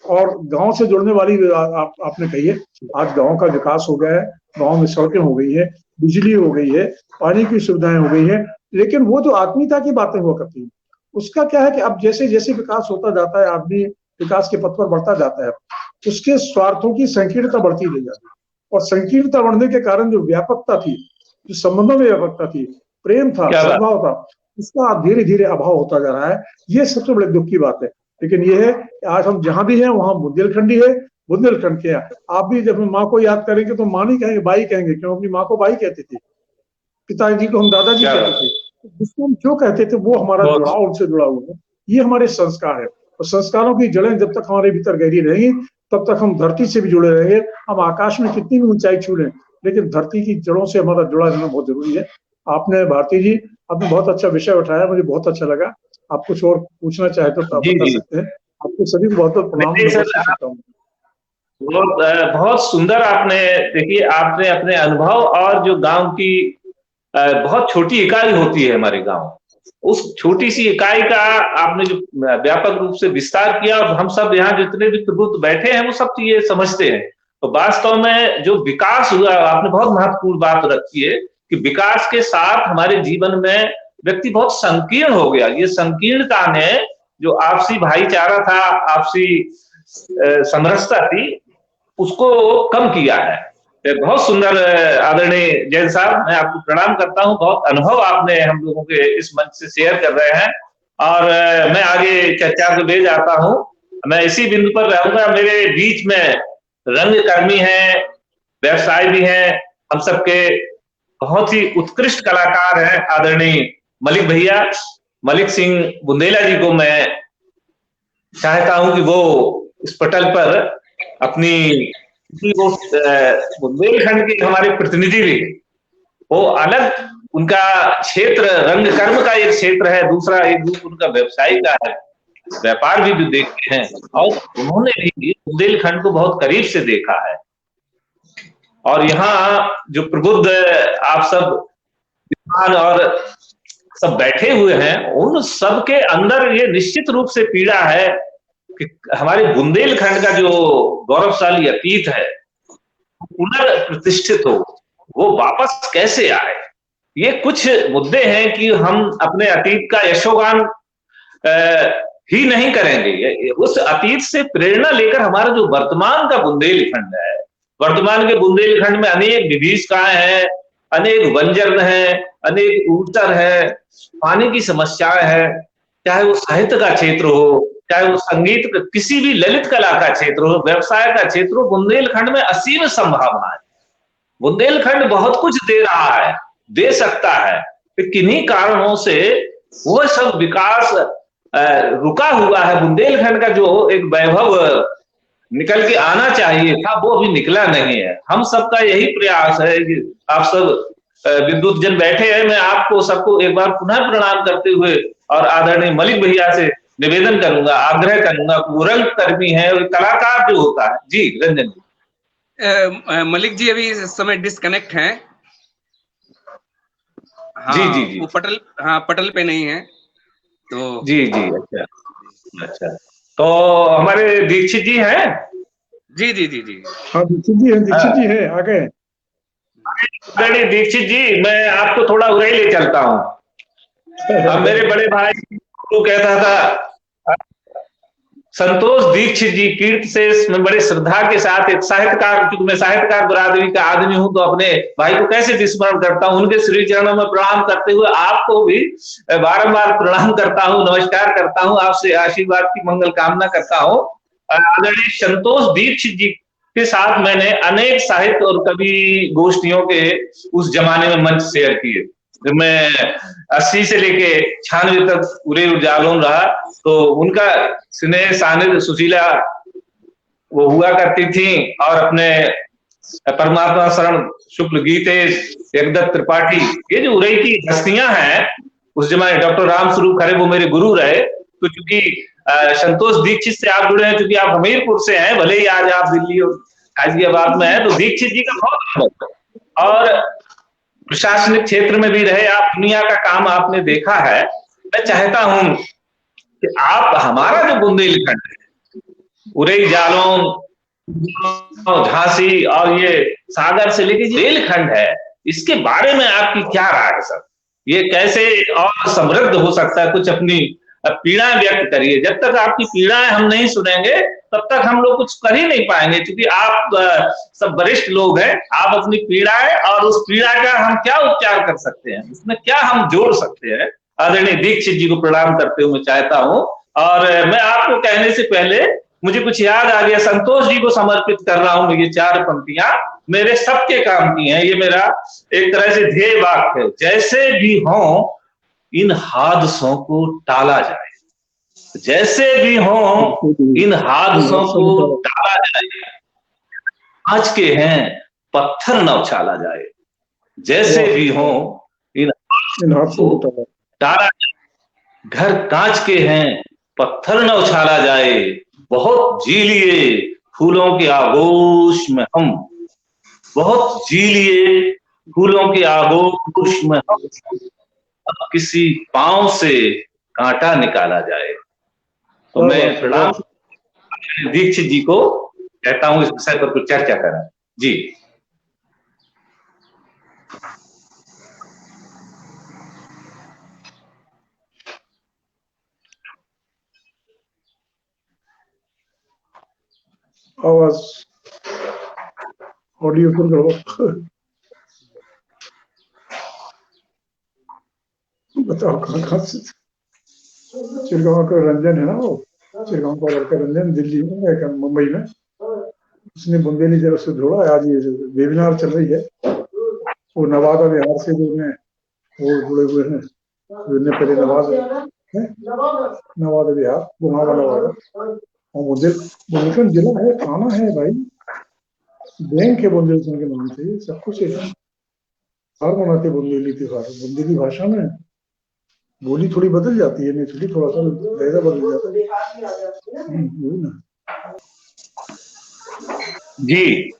और गांव से जुड़ने वाली आपने कही है, आज गांव का विकास हो गया है, गांव में सड़कें हो गई है, बिजली हो गई है, पानी की सुविधाएं हो गई है। लेकिन वो जो आत्मीयता की बातें हुआ करती है, उसका क्या है कि अब जैसे जैसे विकास होता जाता है, आदमी विकास के पथ पर बढ़ता जाता है, उसके स्वार्थों की संकीर्णता बढ़ती रह जाती है। और संकीर्णता बढ़ने के कारण जो व्यापकता थी, जो संबंधों में व्यापकता थी, प्रेम था, सद्भाव था, उसका धीरे धीरे अभाव होता जा रहा है। ये सबसे बड़े दुख की बात है। लेकिन ये है कि आज हम जहां भी हैं वहां बुंदेलखंडी है, बुंदेलखंड के। आप भी जब माँ को याद करेंगे तो माँ नहीं कहेंगे, बाई कहेंगे, क्यों अपनी माँ को बाई कहते थे, पिताजी को हम दादाजी कहते थे। जिसको हम क्यों कहते थे, वो हमारा जुड़ाव उनसे जुड़ा हुआ है। ये हमारे संस्कार है, और संस्कारों की जड़ें जब तक हमारे भीतर गहरी रहेंगी तब तक हम धरती से भी जुड़े रहेंगे। हम आकाश में कितनी भी ऊंचाई छू लें, लेकिन धरती की जड़ों से हमारा जुड़ा रहना बहुत जरूरी है। आपने, भारती जी, आपने बहुत अच्छा विषय उठाया, मुझे बहुत अच्छा लगा। आप कुछ और पूछना चाहे तो आप बता सकते हैं। आपको सभी को बहुत बहुत प्रणाम। बहुत सुंदर आपने, देखिए आपने अपने अनुभव और जो गांव की बहुत छोटी इकाई होती है हमारे गांव, उस छोटी सी इकाई का आपने जो व्यापक रूप से विस्तार किया, और हम सब यहाँ जितने भी प्रबुद्ध बैठे हैं वो सब ये समझते हैं। तो वास्तव में जो विकास हुआ, आपने बहुत महत्वपूर्ण बात रखी है कि विकास के साथ हमारे जीवन में व्यक्ति बहुत संकीर्ण हो गया। ये संकीर्णता ने जो आपसी भाईचारा था, आपसी समरसता थी, उसको कम किया है। बहुत सुंदर आदरणीय जैन साहब, मैं आपको प्रणाम करता हूं। बहुत अनुभव आपने हम लोगों के इस मंच से शेयर कर रहे हैं, और मैं आगे चर्चा को ले जाता हूं। मैं इसी बिंदु पर रहूंगा। मेरे बीच में रंगकर्मी हैं, व्यवसाय भी हैं, हम सबके बहुत ही उत्कृष्ट कलाकार हैं आदरणीय मलिक भैया, मलिक सिंह बुंदेला जी को मैं चाहता हूं कि वो इस पटल पर अपनी, वो बुंदेलखंड के हमारे प्रतिनिधि भी, वो अलग उनका क्षेत्र रंगकर्म का एक क्षेत्र है, दूसरा एक रूप उनका व्यवसाय का है, व्यापार भी देखते हैं, और उन्होंने भी बुंदेलखंड को बहुत करीब से देखा है। और यहाँ जो प्रबुद्ध आप सब विद्वान और सब बैठे हुए हैं, उन सबके अंदर ये निश्चित रूप से पीड़ा है कि हमारे बुंदेलखंड का जो गौरवशाली अतीत है पुनर्प्रतिष्ठित हो, वो वापस कैसे आए। ये कुछ मुद्दे हैं कि हम अपने अतीत का यशोगान ही नहीं करेंगे, उस अतीत से प्रेरणा लेकर हमारा जो वर्तमान का बुंदेलखंड है, वर्तमान के बुंदेलखंड में अनेक विभीषिकाएं हैं, अनेक वंजर हैं, अनेक ऊर्चर है, पानी की समस्याएं हैं, चाहे वो साहित्य का क्षेत्र हो, चाहे वो संगीत किसी भी ललित कला का क्षेत्र हो, व्यवसाय का क्षेत्र हो, बुंदेलखंड में असीम संभावना है। बुंदेलखंड बहुत कुछ दे रहा है, दे सकता है, किन्हीं कारणों से वह सब विकास रुका हुआ है। बुंदेलखंड का जो एक वैभव निकल के आना चाहिए था वो अभी निकला नहीं है। हम सबका यही प्रयास है कि आप सब विद्युत जन बैठे हैं, मैं आपको सबको एक बार पुनः प्रणाम करते हुए और आदरणीय मलिक भैया से निवेदन करूंगा, आग्रह करूंगा, वो रंग कर्मी है और कलाकार जो होता है। जी रंजन जी। मलिक जी अभी इस समय डिस्कनेक्ट हैं। हाँ, जी जी जी, वो पटल पे नहीं है तो। जी जी, अच्छा अच्छा, तो हमारे दीक्षित जी हैं। जी जी जी जी, हाँ दीक्षित जी है, दीक्षित जी है, आ गए। आदरणीय दीक्षित जी, मैं आपको थोड़ा उड़े ले चलता हूँ। अब मेरे बड़े भाई को कहता था संतोष दीक्षित जी कीर्ति से मैं बड़े श्रद्धा के साथ एक साहित्यकार, क्योंकि मैं साहित्यकार बरादरी का आदमी हूं तो अपने भाई को कैसे विस्मरण करता हूं। उनके श्री चरणों में प्रणाम करते हुए आपको भी बारंबार प्रणाम करता हूं, नमस्कार करता हूं, आपसे आशीर्वाद की मंगल कामना करता हूं। आदरणीय संतोष दीक्षित जी के साथ मैंने अनेक साहित्य और कवि गोष्ठियों के उस जमाने में मंच शेयर किए। जब मैं 80 से लेके 96 तक पूरे जालौन रहा तो उनका स्नेह सानिध्य सुशीला वो हुआ करती थी, और अपने परमात्मा शरण शुक्ल गीतेश, एकदत्त त्रिपाठी, ये जो उरई की हस्तियां हैं उस जमाने, डॉक्टर राम स्वरूप खरे वो मेरे गुरु रहे। तो चूंकि संतोष दीक्षित से आप जुड़े हैं, क्योंकि आप हमीरपुर से हैं, भले ही आज आप दिल्ली और गाजियाबाद में हैं, तो दीक्षित जी का बहुत और प्रशासनिक क्षेत्र में भी रहे आप, दुनिया का काम आपने देखा है। मैं चाहता हूं कि आप हमारा जो बुंदेलखंड है, उरई जालौन झांसी और ये सागर से लेके बुंदेलखंड है, इसके बारे में आपकी क्या राय है सर? ये कैसे और समृद्ध हो सकता है? कुछ अपनी पीड़ाएं व्यक्त करिए। जब तक आपकी पीड़ाएं हम नहीं सुनेंगे तब तक हम लोग कुछ कर ही नहीं पाएंगे, क्योंकि आप सब वरिष्ठ लोग हैं। आप अपनी पीड़ाएं और उस पीड़ा का हम क्या उपचार कर सकते हैं, उसमें क्या हम जोड़ सकते हैं, आदरणीय दीक्षित जी को प्रणाम करते हुए मैं चाहता हूं। और मैं आपको कहने से पहले मुझे कुछ याद आ गया, संतोष जी को समर्पित कर रहा हूं। ये 4 पंक्तियां मेरे सबके काम की हैं, ये मेरा एक तरह से ध्येय वाक्य है। जैसे भी हो इन हादसों को टाला जाए, जैसे भी हो इन हादसों को टाला जाए, आज के हैं पत्थर न उछाला जाए। जैसे भी हो इन हादसों को टाला जाए, घर कांच के हैं पत्थर न उछाला जाए। बहुत जी लिए फूलों के आगोश में हम, बहुत जी लिए फूलों के आगोश में हम, अब किसी पांव से कांटा निकाला जाए। तो मैं प्रणाम दीक्षित जी को कहता हूं इस विषय पर कुछ चर्चा करें। जी आवाज ऑडियो फुल करो। बताओ कहाँ से? चिरगांव का रंजन है ना, वो चिरगांव का लड़का रंजन दिल्ली में, मुंबई में, उसने बुंदेली जब से जोड़ा। आज ये वेबिनार चल रही है, वो नवादा बिहार से जो है वो जुड़े हुए हैं। पहले नवादा बिहार, गुनावा नवादा, और बुंदेलखंड जिला है, थाना है भाई, बैंक है बुंदेलखंड के नाम से, सब कुछ है। त्योहार मनाते बुंदेली त्योहार, बुंदेली भाषा में बोली थोड़ी बदल जाती है, नेचुरली थोड़ा सा लहजा बदल जाता है ना जी।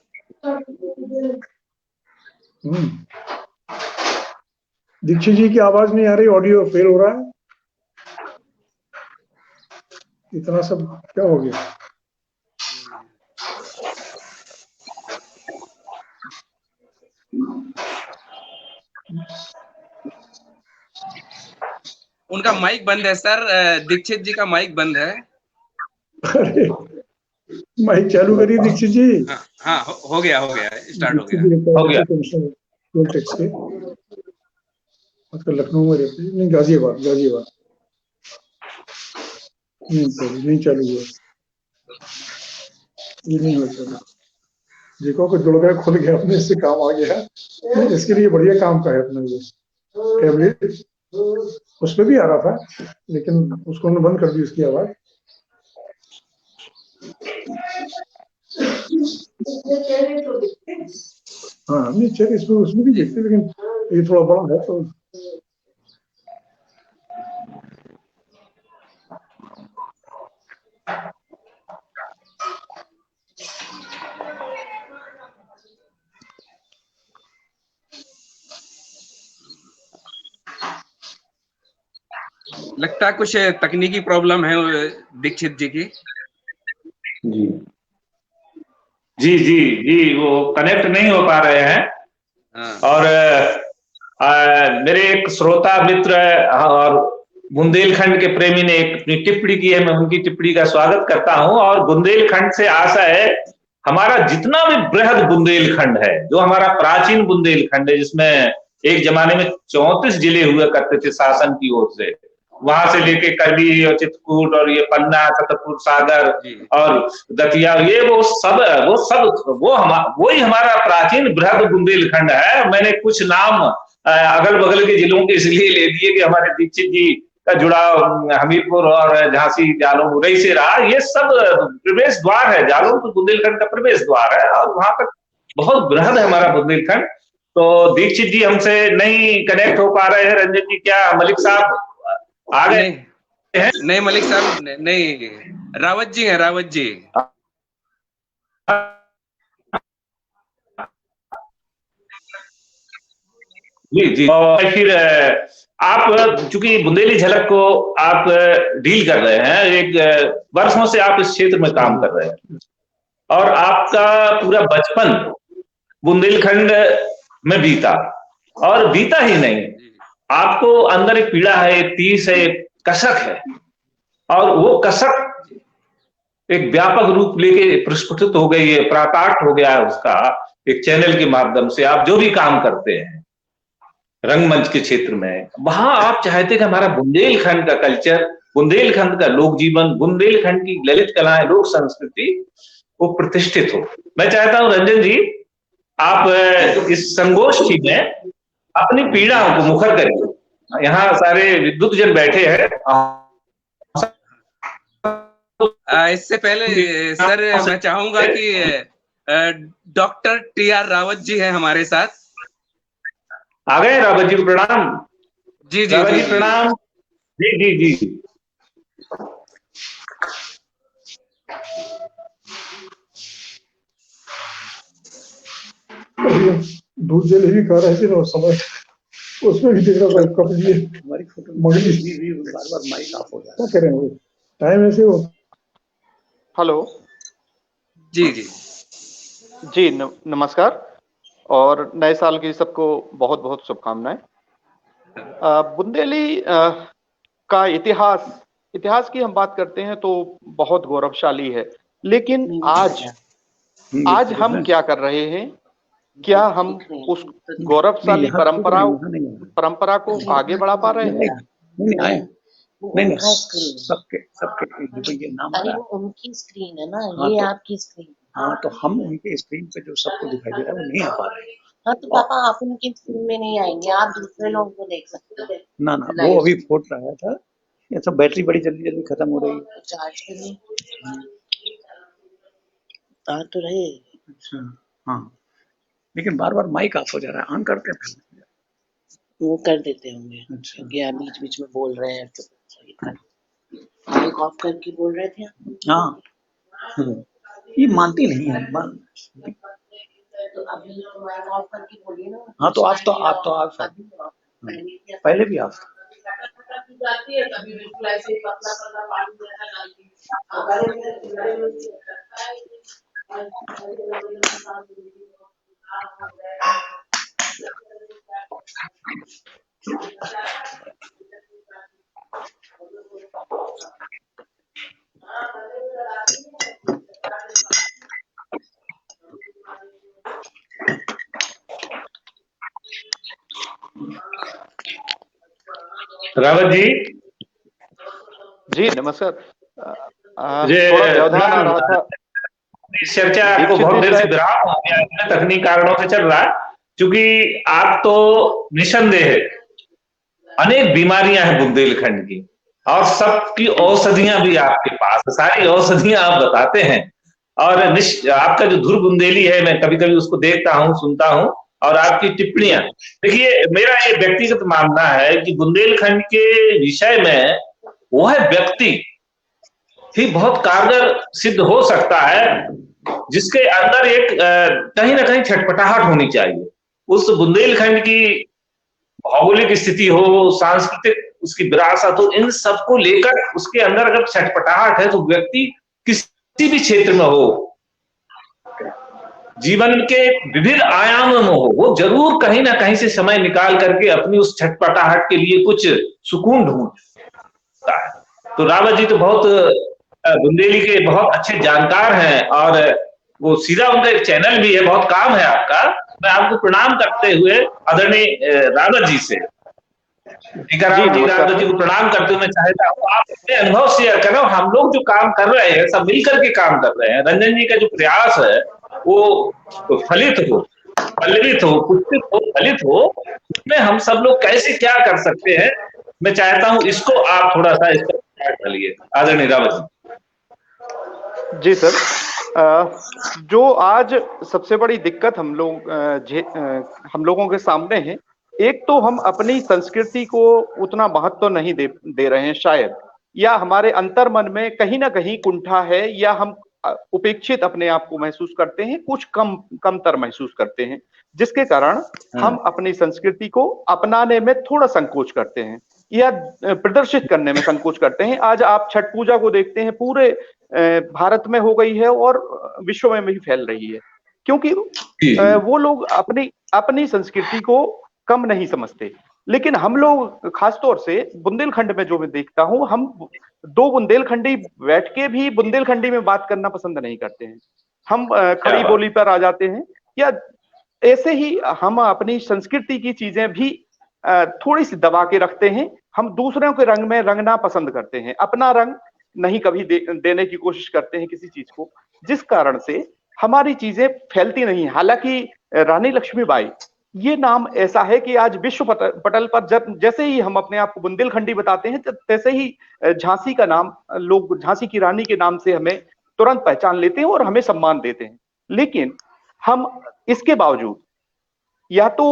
दीक्षित जी की आवाज नहीं आ रही, ऑडियो फेल हो रहा है। इतना सब क्या हो गया? उनका माइक बंद है सर, दीक्षित जी का माइक बंद है। अरे माइक चालू करिए दीक्षित जी। हाँ हो गया स्टार्ट हो गया। आजकल लखनऊ में रहते हैं, नहीं गाजियाबाद। नहीं चालू हुआ, ये नहीं हुआ चालू। देखो कुछ जुड़ गया, खुल गया, अपने से काम आ गया। इसके लिए बढ़िया काम का है अपने ये टैबलेट, उसमें भी आ रहा था लेकिन उसको हमने बंद कर दी उसकी आवाज। हाँ नहीं चेहरे इसमें उसमें भी देखते, लेकिन ये थोड़ा बड़ा है तो लगता है कुछ तकनीकी प्रॉब्लम है दीक्षित जी की। जी जी जी जी, वो कनेक्ट नहीं हो पा रहे हैं। हाँ। और मेरे एक श्रोता मित्र और बुंदेलखंड के प्रेमी ने एक टिप्पणी की है, मैं उनकी टिप्पणी का स्वागत करता हूं। और बुंदेलखंड से आशा है, हमारा जितना भी बृहद बुंदेलखंड है, जो हमारा प्राचीन बुंदेलखंड है, जिसमें एक जमाने में 34 जिले हुआ करते थे शासन की ओर से, वहां से लेके करली और चित्रकूट और ये पन्ना, छतरपुर सागर और दतिया, ये वो वही हमारा प्राचीन बृहद बुंदेलखंड है। मैंने कुछ नाम अगल बगल के जिलों के इसलिए ले दिए कि हमारे दीक्षित जी का जुड़ाव हमीरपुर और झांसी, जालौन, उरई से रहा। ये सब प्रवेश द्वार है, जालौन तो बुंदेलखंड का प्रवेश द्वार है और वहां तक बहुत बृहद है हमारा बुंदेलखंड। तो दीक्षित जी हमसे नहीं कनेक्ट हो पा रहे हैं। रंजन जी, क्या मलिक साहब आ गए हैं? नहीं मलिक साहब नहीं, रावत जी हैं, रावत जी। जी जी, और फिर आप चूंकि बुंदेली झलक को आप डील कर रहे हैं, एक वर्षों से आप इस क्षेत्र में काम कर रहे हैं और आपका पूरा बचपन बुंदेलखंड में बीता, और बीता ही नहीं, आपको अंदर एक पीड़ा है, एक तीस है, एक कसक है, और वो कसक एक व्यापक रूप लेके प्रस्फुटित हो गई है, प्रकाट हो गया है उसका एक चैनल के माध्यम से। आप जो भी काम करते हैं रंगमंच के क्षेत्र में, वहां आप चाहते कि हमारा बुंदेलखंड का कल्चर, बुंदेलखंड का लोक जीवन, बुंदेलखंड की ललित कलाएं, लोक संस्कृति वो प्रतिष्ठित हो। मैं चाहता हूं रंजन जी, आप इस संगोष्ठी में अपनी पीड़ाओं को मुखर करिए। यहाँ सारे विद्युत जन बैठे हैं। इससे पहले सर मैं चाहूंगा कि डॉक्टर टी.आर. रावत जी हैं हमारे साथ। आ गए रावत जी, प्रणाम। जी जी रावत जी प्रणाम। जी जी जी, दूध जलेबी खा रहे थे ना उस समय, उसमें भी देख रहा था कब ये हमारी फोटो मगली भी बार बार माइक ऑफ हो जाता है। क्या करें, टाइम ऐसे हो। हेलो जी जी जी, नमस्कार और नए साल की सबको बहुत बहुत शुभकामनाएं। बुंदेली का इतिहास की हम बात करते हैं तो बहुत गौरवशाली है, लेकिन आज हम क्या कर रहे हैं? क्या हम उस गौरवशाली परंपरा को आगे बढ़ा पा रहे हैं? नहीं, सबके ये नाम आ रहा है। उनकी स्क्रीन है ना, ये आपकी स्क्रीन। हाँ, तो हम उनके स्क्रीन पे जो सबको दिखाई दे रहा है वो नहीं आ पा रहे हैं। हाँ तो पापा आप उनकी स्क्रीन में नहीं आएंगे, आप दूसरे लोगों को देख सकते हैं। ना वो अभी फुट रहा था, ये सब बैटरी बड़ी जल्दी जल्दी खत्म हो रही है। चार्ज करिए, आ तो रहे। अच्छा, हाँ, लेकिन बार बार माइक ऑफ हो जा रहा है, ऑन करते हैं। वो कर देते होंगे। अच्छा, क्योंकि आप बीच बीच में बोल रहे हैं तो माइक ऑफ करके बोल रहे थे। हाँ, ये मानती नहीं है। तो अभी माइक ऑफ करके बोलिए ना। हाँ तो आप पहले भी आप जाती है, कभी बिल्कुल ऐसे ही पतला पतला पानी जैसा डालती रावत जी जी नमस्कार। थोड़ा व्यवधान आ रहा था इस चर्चा को बहुत देर से विराम हो गया, तकनीकी कारणों से चल रहा है, क्योंकि आप तो निसंदेह अनेक बीमारियां हैं बुंदेलखंड की, और सबकी औषधियां भी आपके पास, सारी औषधियां आप बताते हैं। और आपका जो धुर बुंदेली है, मैं कभी कभी उसको देखता हूँ, सुनता हूँ, और आपकी टिप्पणियां, देखिए मेरा ये व्यक्तिगत मानना है कि बुंदेलखंड के विषय में वह व्यक्ति ही बहुत कारगर सिद्ध हो सकता है जिसके अंदर एक कहीं ना कहीं छटपटाहट होनी चाहिए। उस बुंदेलखंड की भौगोलिक स्थिति हो, सांस्कृतिक उसकी विरासत हो, इन सबको लेकर उसके अंदर अगर छटपटाहट है तो व्यक्ति किसी भी क्षेत्र में हो, जीवन के विभिन्न आयामों में हो, वो जरूर कहीं ना कहीं से समय निकाल करके अपनी उस छटपटाहट के लिए कुछ सुकून ढूंढता है। तो रावत जी तो बहुत बुंदेली के बहुत अच्छे जानकार हैं, और वो सीधा उनका एक चैनल भी है, बहुत काम है आपका। मैं आपको प्रणाम करते हुए आदरणीय रावत जी से, टीकाराम जी रावत जी को प्रणाम करते हुए मैं चाहता हूँ आप अपने अनुभव शेयर करो। हम लोग जो काम कर रहे हैं, सब मिलकर के काम कर रहे हैं, रंजन जी का जो प्रयास है वो फलित हो, पल्लवित हो, पुष्पित हो, फलित हो, उसमें हम सब लोग कैसे क्या कर सकते हैं, मैं चाहता हूं इसको आप थोड़ा सा इस पर डालिए, आदरणीय रावत जी। सर, जो आज सबसे बड़ी दिक्कत हम लोगों के सामने है, एक तो हम अपनी संस्कृति को उतना महत्व नहीं दे रहे हैं शायद, या हमारे अंतर्मन में कहीं ना कहीं कुंठा है, या हम उपेक्षित अपने आप को महसूस करते हैं, कुछ कमतर महसूस करते हैं, जिसके कारण हम अपनी संस्कृति को अपनाने में थोड़ा संकोच करते हैं या प्रदर्शित करने में संकोच करते हैं। आज आप छठ पूजा को देखते हैं, पूरे भारत में हो गई है और विश्व में भी फैल रही है, क्योंकि वो लोग अपनी संस्कृति को कम नहीं समझते। लेकिन हम लोग खासतौर से बुंदेलखंड में जो मैं देखता हूं, हम दो बुंदेलखंडी बैठ के भी बुंदेलखंडी में बात करना पसंद नहीं करते हैं। हम खड़ी बोली पर आ जाते हैं, या ऐसे ही हम अपनी संस्कृति की चीजें भी थोड़ी सी दबा के रखते हैं। हम दूसरों के रंग में रंगना पसंद करते हैं, अपना रंग नहीं कभी देने की कोशिश करते हैं किसी चीज को, जिस कारण से हमारी चीजें फैलती नहीं। हालांकि रानी लक्ष्मीबाई ये नाम ऐसा है कि आज विश्व पटल पर जैसे ही हम अपने आप को बुंदेलखंडी बताते हैं, तैसे ही झांसी का नाम लोग झांसी की रानी के नाम से हमें तुरंत पहचान लेते हैं और हमें सम्मान देते हैं। लेकिन हम इसके बावजूद या तो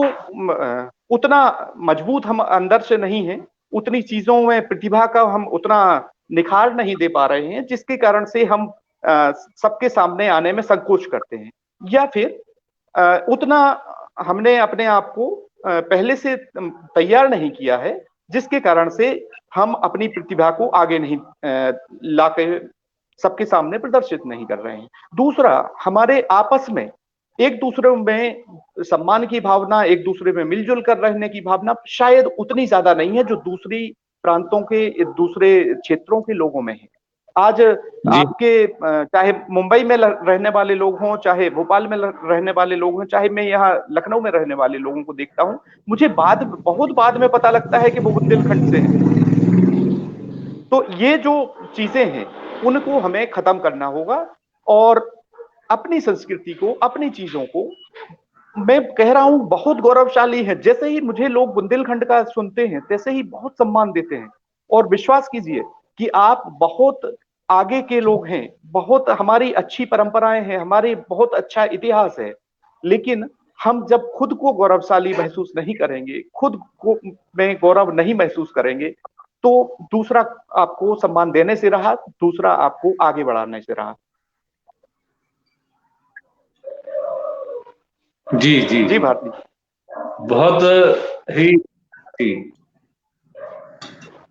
उतना मजबूत हम अंदर से नहीं है, उतनी चीजों में प्रतिभा का हम उतना निखार नहीं दे पा रहे हैं, जिसके कारण से हम सबके सामने आने में संकोच करते हैं, या फिर उतना हमने अपने आप को पहले से तैयार नहीं किया है, जिसके कारण से हम अपनी प्रतिभा को आगे नहीं लाके सबके सामने प्रदर्शित नहीं कर रहे हैं। दूसरा, हमारे आपस में एक दूसरे में सम्मान की भावना, एक दूसरे में मिलजुल कर रहने की भावना शायद उतनी ज्यादा नहीं है जो दूसरी प्रांतों के, दूसरे क्षेत्रों के लोगों में है। आज आपके चाहे मुंबई में रहने वाले लोग हों, चाहे भोपाल में रहने वाले लोग हों, चाहे मैं यहाँ लखनऊ में रहने वाले लोगों को देखता हूँ, मुझे बहुत बाद में पता लगता है कि वो बुंदेलखंड से हैं। तो ये जो चीजें हैं उनको हमें खत्म करना होगा, और अपनी संस्कृति को, अपनी चीजों को, मैं कह रहा हूं बहुत गौरवशाली है। जैसे ही मुझे लोग बुंदेलखंड का सुनते हैं, तैसे ही बहुत सम्मान देते हैं, और विश्वास कीजिए कि आप बहुत आगे के लोग हैं, बहुत हमारी अच्छी परंपराएं हैं, हमारी बहुत अच्छा इतिहास है। लेकिन हम जब खुद को गौरवशाली महसूस नहीं करेंगे, खुद को में गौरव नहीं महसूस करेंगे, तो दूसरा आपको सम्मान देने से रहा, दूसरा आपको आगे बढ़ाने से रहा। जी जी जी भारती,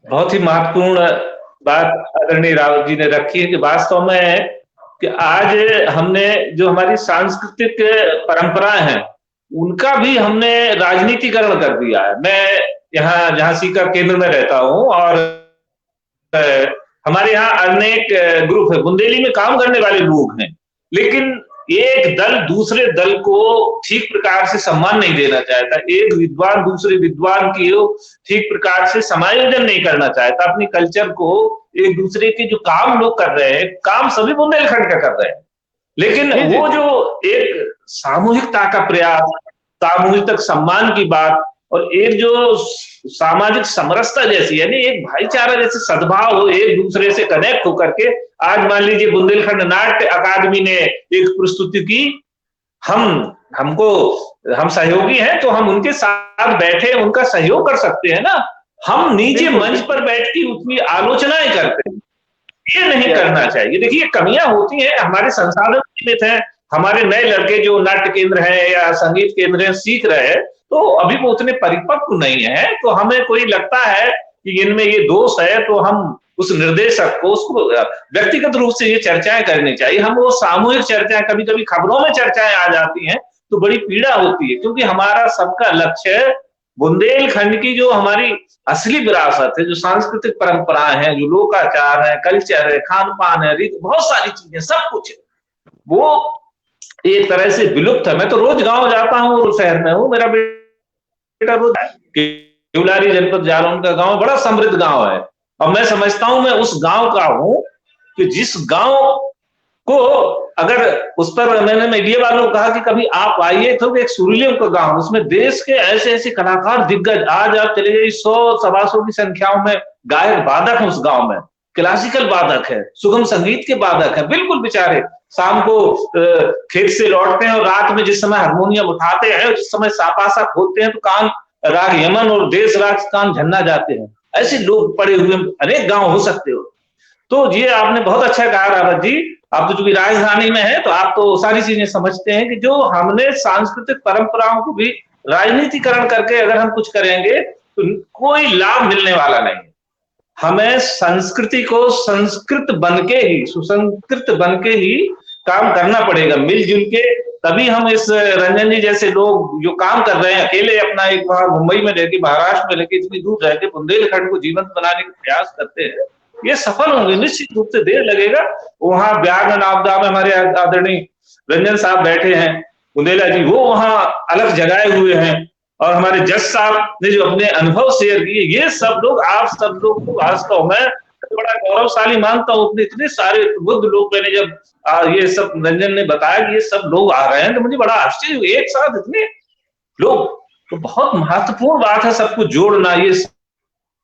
बहुत ही महत्वपूर्ण बात आदरणीय रावत जी ने रखी है कि वास्तव में कि आज हमने जो हमारी सांस्कृतिक परंपराएं हैं उनका भी हमने राजनीतिकरण कर दिया है। मैं यहाँ झांसी का केंद्र में रहता हूँ, और हमारे यहाँ अनेक ग्रुप है, बुंदेली में काम करने वाले लोग हैं, लेकिन एक दल दूसरे दल को ठीक प्रकार से सम्मान नहीं देना चाहता, एक विद्वान दूसरे विद्वान की ठीक प्रकार से समायोजन नहीं करना चाहता, अपनी कल्चर को एक दूसरे के जो काम लोग कर रहे हैं, काम सभी बुंदेलखंड का कर रहे हैं, लेकिन वो जो एक सामूहिकता का प्रयास, सामूहिक सम्मान की बात और एक जो सामाजिक समरसता जैसी, यानी एक भाईचारा जैसे सद्भाव हो, एक दूसरे से कनेक्ट होकर के, आज मान लीजिए बुंदेलखंड नाट्य अकादमी ने एक प्रस्तुति की, हम सहयोगी हैं तो हम उनके साथ बैठे उनका सहयोग कर सकते हैं ना, हम नीचे मंच पर बैठ के उतनी आलोचनाएं करते हैं, ये नहीं करना चाहिए। देखिए कमियां होती हैं, हमारे संसाधन सीमित हैं, हमारे नए लड़के जो नाट्य केंद्र है या संगीत केंद्र है सीख रहे हैं, तो अभी वो उतने परिपक्व नहीं है, तो हमें कोई लगता है कि इनमें ये दोष है, तो हम उस निर्देशक को, उसको व्यक्तिगत रूप से ये चर्चाएं करनी चाहिए। हम वो सामूहिक चर्चाएं, कभी कभी खबरों में चर्चाएं आ जाती हैं तो बड़ी पीड़ा होती है, क्योंकि हमारा सबका लक्ष्य बुंदेलखंड की जो हमारी असली विरासत है, जो सांस्कृतिक परंपराएं हैं, जो लोकाचार है, कल्चर है, खान पान है, रीत, बहुत सारी चीजें, सब कुछ वो एक तरह से विलुप्त है। मैं तो रोज गांव जाता हूँ और शहर में हूँ, मेरा बेटा रोज केवलारी जनपद जालौन का गांव बड़ा समृद्ध गांव है, और मैं समझता हूं मैं उस गांव का हूं कि जिस गांव को अगर उस पर मैंने मीडिया वालों को कहा कि कभी आप आइए, तो एक सुरीलियों का गांव, उसमें देश के ऐसे ऐसे कलाकार दिग्गज, आज आप चले जाइए 100-125 की संख्याओं में गायक वादक है उस गांव में, क्लासिकल वादक है, सुगम संगीत के वादक है, बिल्कुल बेचारे शाम को खेत से लौटते हैं और रात में जिस समय हारमोनियम उठाते हैं, जिस समय सापासा खोलते हैं तो कान राग यमन और देश राग कान झन्ना जाते हैं। ऐसे लोग पड़े हुए अनेक गांव हो सकते हो। तो ये आपने बहुत अच्छा कहा रावत जी, आप तो चूंकि राजधानी में है तो आप तो सारी चीजें समझते हैं कि जो हमने सांस्कृतिक परंपराओं को भी राजनीतिकरण करके अगर हम कुछ करेंगे तो कोई लाभ मिलने वाला नहीं है। हमें संस्कृति को संस्कृत बनके ही, सुसंस्कृत बनके ही काम करना पड़ेगा, मिलजुल के, तभी हम इस रंजन जी जैसे लोग जो काम कर रहे हैं, अकेले अपना एक बार मुंबई में रहकर, महाराष्ट्र में रहकर, इतनी दूर रहकर बुंदेलखंड को जीवंत बनाने का प्रयास करते हैं, ये सफल होंगे। निश्चित रूप से देर लगेगा। वहां व्याघ्र आपदा में हमारे आदरणीय रंजन साहब बैठे हैं, बुंदेला जी, वो वहां अलग जगाए हुए हैं, और हमारे जज साहब ने जो अपने अनुभव शेयर किए, ये सब लोग, आप सब लोग को वास्तव में बड़ा गौरवशाली मानता हूँ। इतने सारे बुद्ध लोग, मैंने जब ये सब रंजन ने बताया कि ये सब लोग आ रहे हैं तो मुझे बड़ा आश्चर्य हुआ, एक साथ इतने लोग, तो बहुत महत्वपूर्ण बात है सबको जोड़ना। ये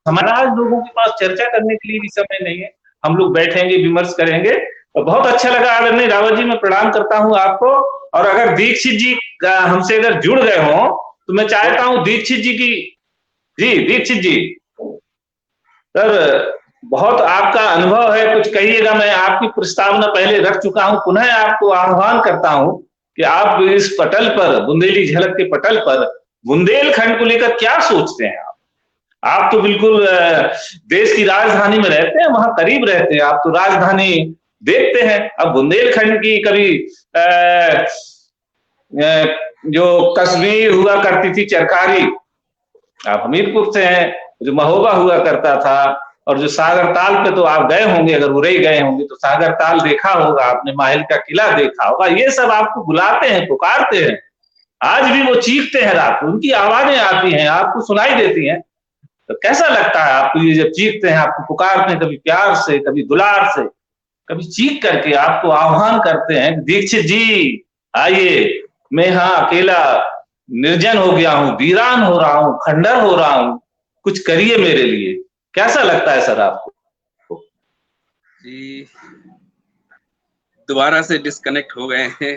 हमारा आज लोगों के पास चर्चा करने के लिए भी समय नहीं है, हम लोग बैठेंगे, विमर्श करेंगे। तो बहुत अच्छा लगा आदरणीय रावत जी, मैं प्रणाम करता हूँ आपको। और अगर दीक्षित जी हमसे अगर जुड़ गए हों तो मैं चाहता हूँ दीक्षित जी की, जी दीक्षित जी सर, बहुत आपका अनुभव है, कुछ कहिएगा। मैं आपकी प्रस्तावना पहले रख चुका हूं, पुनः आपको आह्वान करता हूं कि आप इस पटल पर, बुंदेली झलक के पटल पर बुंदेलखंड को लेकर क्या सोचते हैं। आप तो बिल्कुल देश की राजधानी में रहते हैं, वहां करीब रहते हैं, आप तो राजधानी देखते हैं। अब बुंदेलखंड की कभी जो कश्मीर हुआ करती थी चरकारी, आप हमीरपुर से हैं, जो महोबा हुआ करता था, और जो सागर ताल पे तो आप गए होंगे, अगर उरई गए होंगे तो सागर ताल देखा होगा आपने, माहिल का किला देखा होगा। ये सब आपको बुलाते हैं, पुकारते हैं, आज भी वो चीखते हैं रात को, उनकी आवाजें आती हैं, आपको सुनाई देती हैं। तो कैसा लगता है आपको ये जब चीखते हैं, आपको पुकारते हैं, कभी प्यार से, कभी दुलार से, कभी चीख करके आपको आह्वान करते हैं, दीक्षित जी आइए, मैं यहाँ अकेला निर्जन हो गया हूँ, वीरान हो रहा हूँ, खंडर हो रहा हूँ, कुछ करिए मेरे लिए। कैसा लगता है सर आपको? जी दोबारा से डिस्कनेक्ट हो गए हैं,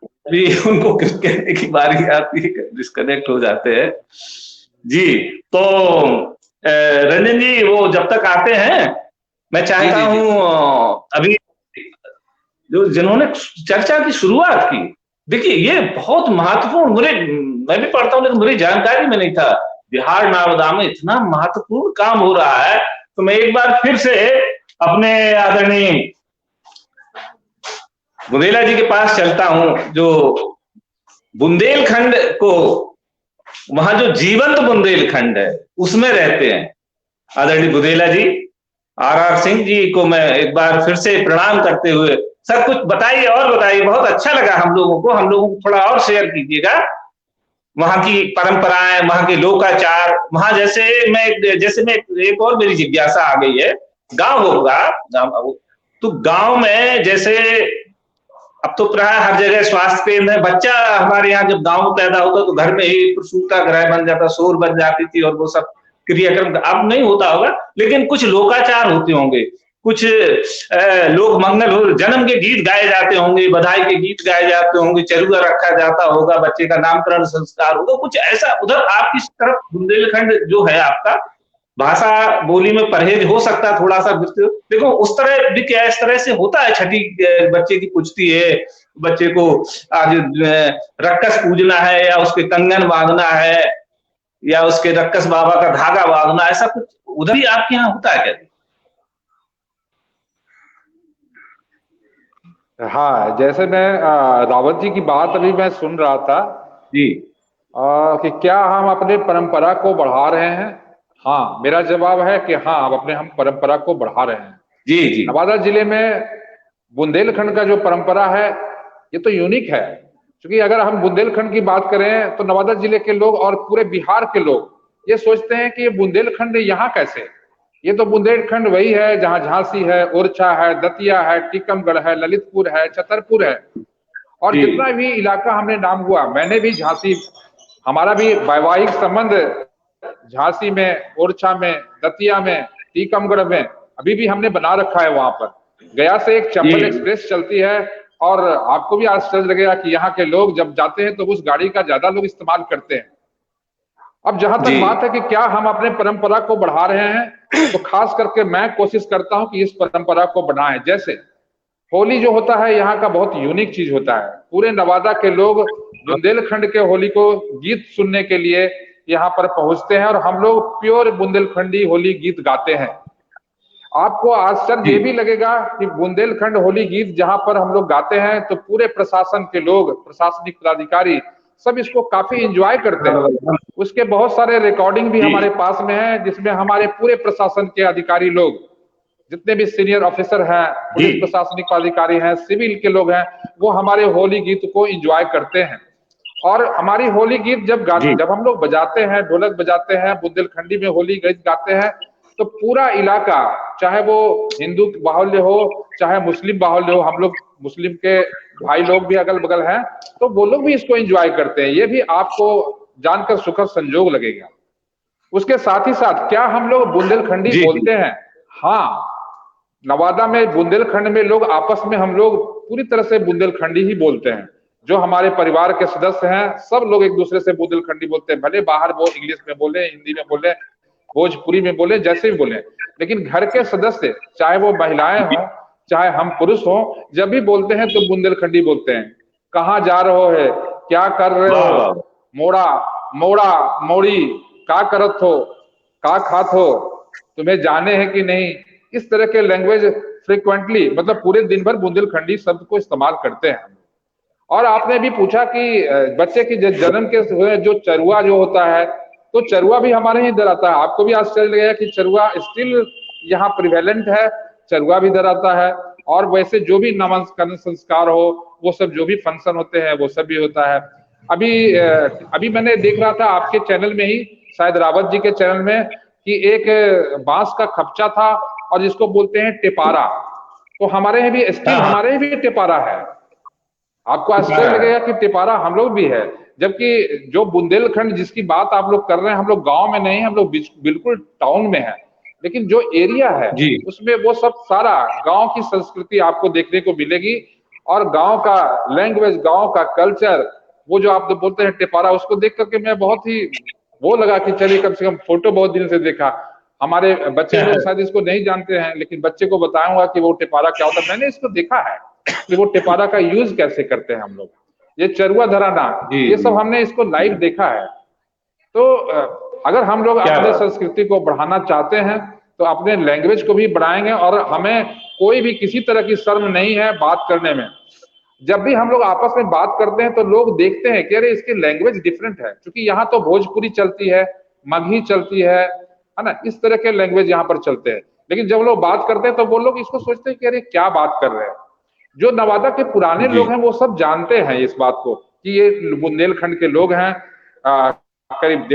अभी उनको कहने की बारी आती है, डिस्कनेक्ट हो जाते हैं। जी तो रंजन जी वो जब तक आते हैं, मैं चाहता हूँ अभी जो जिन्होंने चर्चा की शुरुआत की, देखिए ये बहुत महत्वपूर्ण, मैं भी पढ़ता हूँ लेकिन मुझे जानकारी में नहीं था, बिहार नवादा में इतना महत्वपूर्ण काम हो रहा है। तो मैं एक बार फिर से अपने आदरणीय बुंदेला जी के पास चलता हूं, जो बुंदेलखंड को, वहां जो जीवंत बुंदेलखंड है उसमें रहते हैं आदरणीय बुंदेला जी। आर सिंह जी को मैं एक बार फिर से प्रणाम करते हुए, सब कुछ बताइए और बताइए, बहुत अच्छा लगा हम लोगों को थोड़ा और शेयर कीजिएगा वहां की परंपराएं, वहां के लोकाचार, वहां जैसे मैं एक और मेरी जिज्ञासा आ गई है, गांव होगा तो गांव में जैसे अब तो प्राय हर जगह स्वास्थ्य केंद्र है, बच्चा हमारे यहाँ जब गांव में पैदा होता तो घर में ही प्रसूति का गृह बन जाता, शोर बन जाती थी और वो सब क्रियाक्रम अब नहीं होता होगा, लेकिन कुछ लोकाचार होते होंगे, कुछ लोग मंगल हो, जन्म के गीत गाए जाते होंगे, बधाई के गीत गाए जाते होंगे, चरुआ रखा जाता होगा, बच्चे का नामकरण संस्कार होगा, कुछ ऐसा उधर आपकी तरफ बुंदेलखंड जो है आपका भाषा बोली में परहेज हो सकता है थोड़ा सा, देखो उस तरह भी क्या इस तरह से होता है, छठी बच्चे की पूछती है, बच्चे को आज रक्कस पूजना है या उसके कंगन बांधना है या उसके रक्कस बाबा का धागा बांधना, ऐसा कुछ उधर ही आपके यहाँ होता है क्या? हाँ, जैसे मैं रावत जी की बात अभी मैं सुन रहा था जी कि क्या हम अपने परंपरा को बढ़ा रहे हैं। हाँ, मेरा जवाब है कि हाँ, हम परंपरा को बढ़ा रहे हैं। जी जी। नवादा जिले में बुंदेलखंड का जो परंपरा है ये तो यूनिक है, क्योंकि अगर हम बुंदेलखंड की बात करें तो नवादा जिले के लोग और पूरे बिहार के लोग ये सोचते हैं कि ये बुंदेलखंड यहाँ कैसे, ये तो बुंदेलखंड वही है जहाँ झांसी है, ओरछा है, दतिया है, टीकमगढ़ है, ललितपुर है, छतरपुर है और जितना भी इलाका हमने नाम हुआ, मैंने भी झांसी, हमारा भी वैवाहिक संबंध झांसी में, ओरछा में, दतिया में, टीकमगढ़ में अभी भी हमने बना रखा है। वहां पर गया से एक चंबल एक्सप्रेस चलती है और आपको भी आश्चर्य लगेगा कि यहाँ के लोग जब जाते हैं तो उस गाड़ी का ज्यादा लोग इस्तेमाल करते हैं। अब जहां तक बात है कि क्या हम अपने परंपरा को बढ़ा रहे हैं, तो खास करके मैं कोशिश करता हूं कि इस परंपरा को बढ़ाएं। जैसे होली जो होता है यहाँ का बहुत यूनिक चीज होता है, पूरे नवादा के लोग बुंदेलखंड के होली को गीत सुनने के लिए यहाँ पर पहुंचते हैं और हम लोग प्योर बुंदेलखंडी होली गीत गाते हैं। आपको आश्चर्य ये भी लगेगा कि बुंदेलखंड होली गीत जहां पर हम लोग गाते हैं तो पूरे प्रशासन के लोग, प्रशासनिक पदाधिकारी सब इसको काफी एंजॉय करते हैं। उसके बहुत सारे रिकॉर्डिंग भी हमारे पास में है, जिसमें हमारे पूरे प्रशासन के अधिकारी लोग, जितने भी सीनियर ऑफिसर हैं, पुलिस प्रशासनिक पदाधिकारी हैं, सिविल के लोग हैं, वो हमारे होली गीत को एंजॉय करते हैं। और हमारी होली गीत जब हम लोग बजाते हैं, ढोलक बजाते हैं, बुंदेलखंडी में होली गीत गाते हैं, तो पूरा इलाका, चाहे वो हिंदू बाहुल्य हो चाहे मुस्लिम बाहुल्य हो, हम लोग मुस्लिम के भाई लोग भी अगल बगल हैं, तो वो लोग भी इसको एंजॉय करते हैं। ये भी आपको जानकर सुखद संजोग लगेगा। उसके साथ ही साथ क्या हम लोग बुंदेलखंडी बोलते हैं? हाँ, नवादा में बुंदेलखंड में लोग आपस में हम लोग पूरी तरह से बुंदेलखंडी ही बोलते हैं। जो हमारे परिवार के सदस्य हैं सब लोग एक दूसरे से बुंदेलखंडी बोलते हैं, भले बाहर वो इंग्लिश में बोले, हिंदी में बोले, भोजपुरी में बोले, जैसे भी बोले, लेकिन घर के सदस्य चाहे वो महिलाएं हों चाहे हम पुरुष हों, जब भी बोलते हैं तो बुंदेलखंडी बोलते हैं। कहाँ जा रहे हो, क्या कर रहे हो, मोड़ा मोड़ा मोड़ी, का करत हो, का खात हो, तुम्हें जाने हैं कि नहीं, इस तरह के लैंग्वेज फ्रिक्वेंटली, मतलब पूरे दिन भर बुंदेलखंडी शब्द को इस्तेमाल करते हैं। और आपने भी पूछा कि बच्चे की जन्म के जो चरुआ जो होता है, तो चरुआ भी हमारे इधर आता है। आपको भी आश्चर्य लगेगा कि चरुआ स्टिल यहाँ प्रिवेलेंट है, चरुआ भी इधर आता है। और वैसे जो भी नामकरण संस्कार हो, वो सब जो भी फंक्शन होते हैं वो सब भी होता है। अभी मैंने देख रहा था आपके चैनल में ही, शायद रावत जी के चैनल में, कि एक बांस का खपचा था और जिसको बोलते हैं टेपारा, तो हमारे यहाँ भी स्टिल हमारे भी टेपारा है। आपको आश्चर्य लगेगा कि टेपारा हम लोग भी है, जबकि जो बुंदेलखंड जिसकी बात आप लोग कर रहे हैं, हम लोग गांव में नहीं, हम लोग बिल्कुल टाउन में है, लेकिन जो एरिया है उसमें वो सब सारा गांव की संस्कृति आपको देखने को मिलेगी। और गांव का लैंग्वेज, गांव का कल्चर, वो जो आप बोलते हैं टेपारा, उसको देख करके मैं बहुत ही वो लगा कि चलिए कम से कम फोटो बहुत दिन से देखा। हमारे बच्चे लोग शायद इसको नहीं जानते हैं, लेकिन बच्चे को बताऊंगा कि वो टेपारा क्या होता है। मैंने इसको देखा है कि वो टेपारा का यूज कैसे करते हैं हम लोग, ये चरुआ धराना, ये सब हमने इसको लाइव देखा है। तो अगर हम लोग अपने संस्कृति को बढ़ाना चाहते हैं तो अपने लैंग्वेज को भी बढ़ाएंगे, और हमें कोई भी किसी तरह की शर्म नहीं है बात करने में। जब भी हम लोग आपस में बात करते हैं तो लोग देखते हैं कि अरे इसकी लैंग्वेज डिफरेंट है, क्योंकि यहाँ तो भोजपुरी चलती है, मगही चलती है ना, इस तरह के लैंग्वेज यहाँ पर चलते हैं। लेकिन जब लोग बात करते हैं तो वो लोग इसको सोचते हैं कि अरे क्या बात कर रहे हैं। जो नवादा के पुराने लोग हैं वो सब जानते हैं इस बात को कि ये बुंदेलखंड के लोग हैं। करीब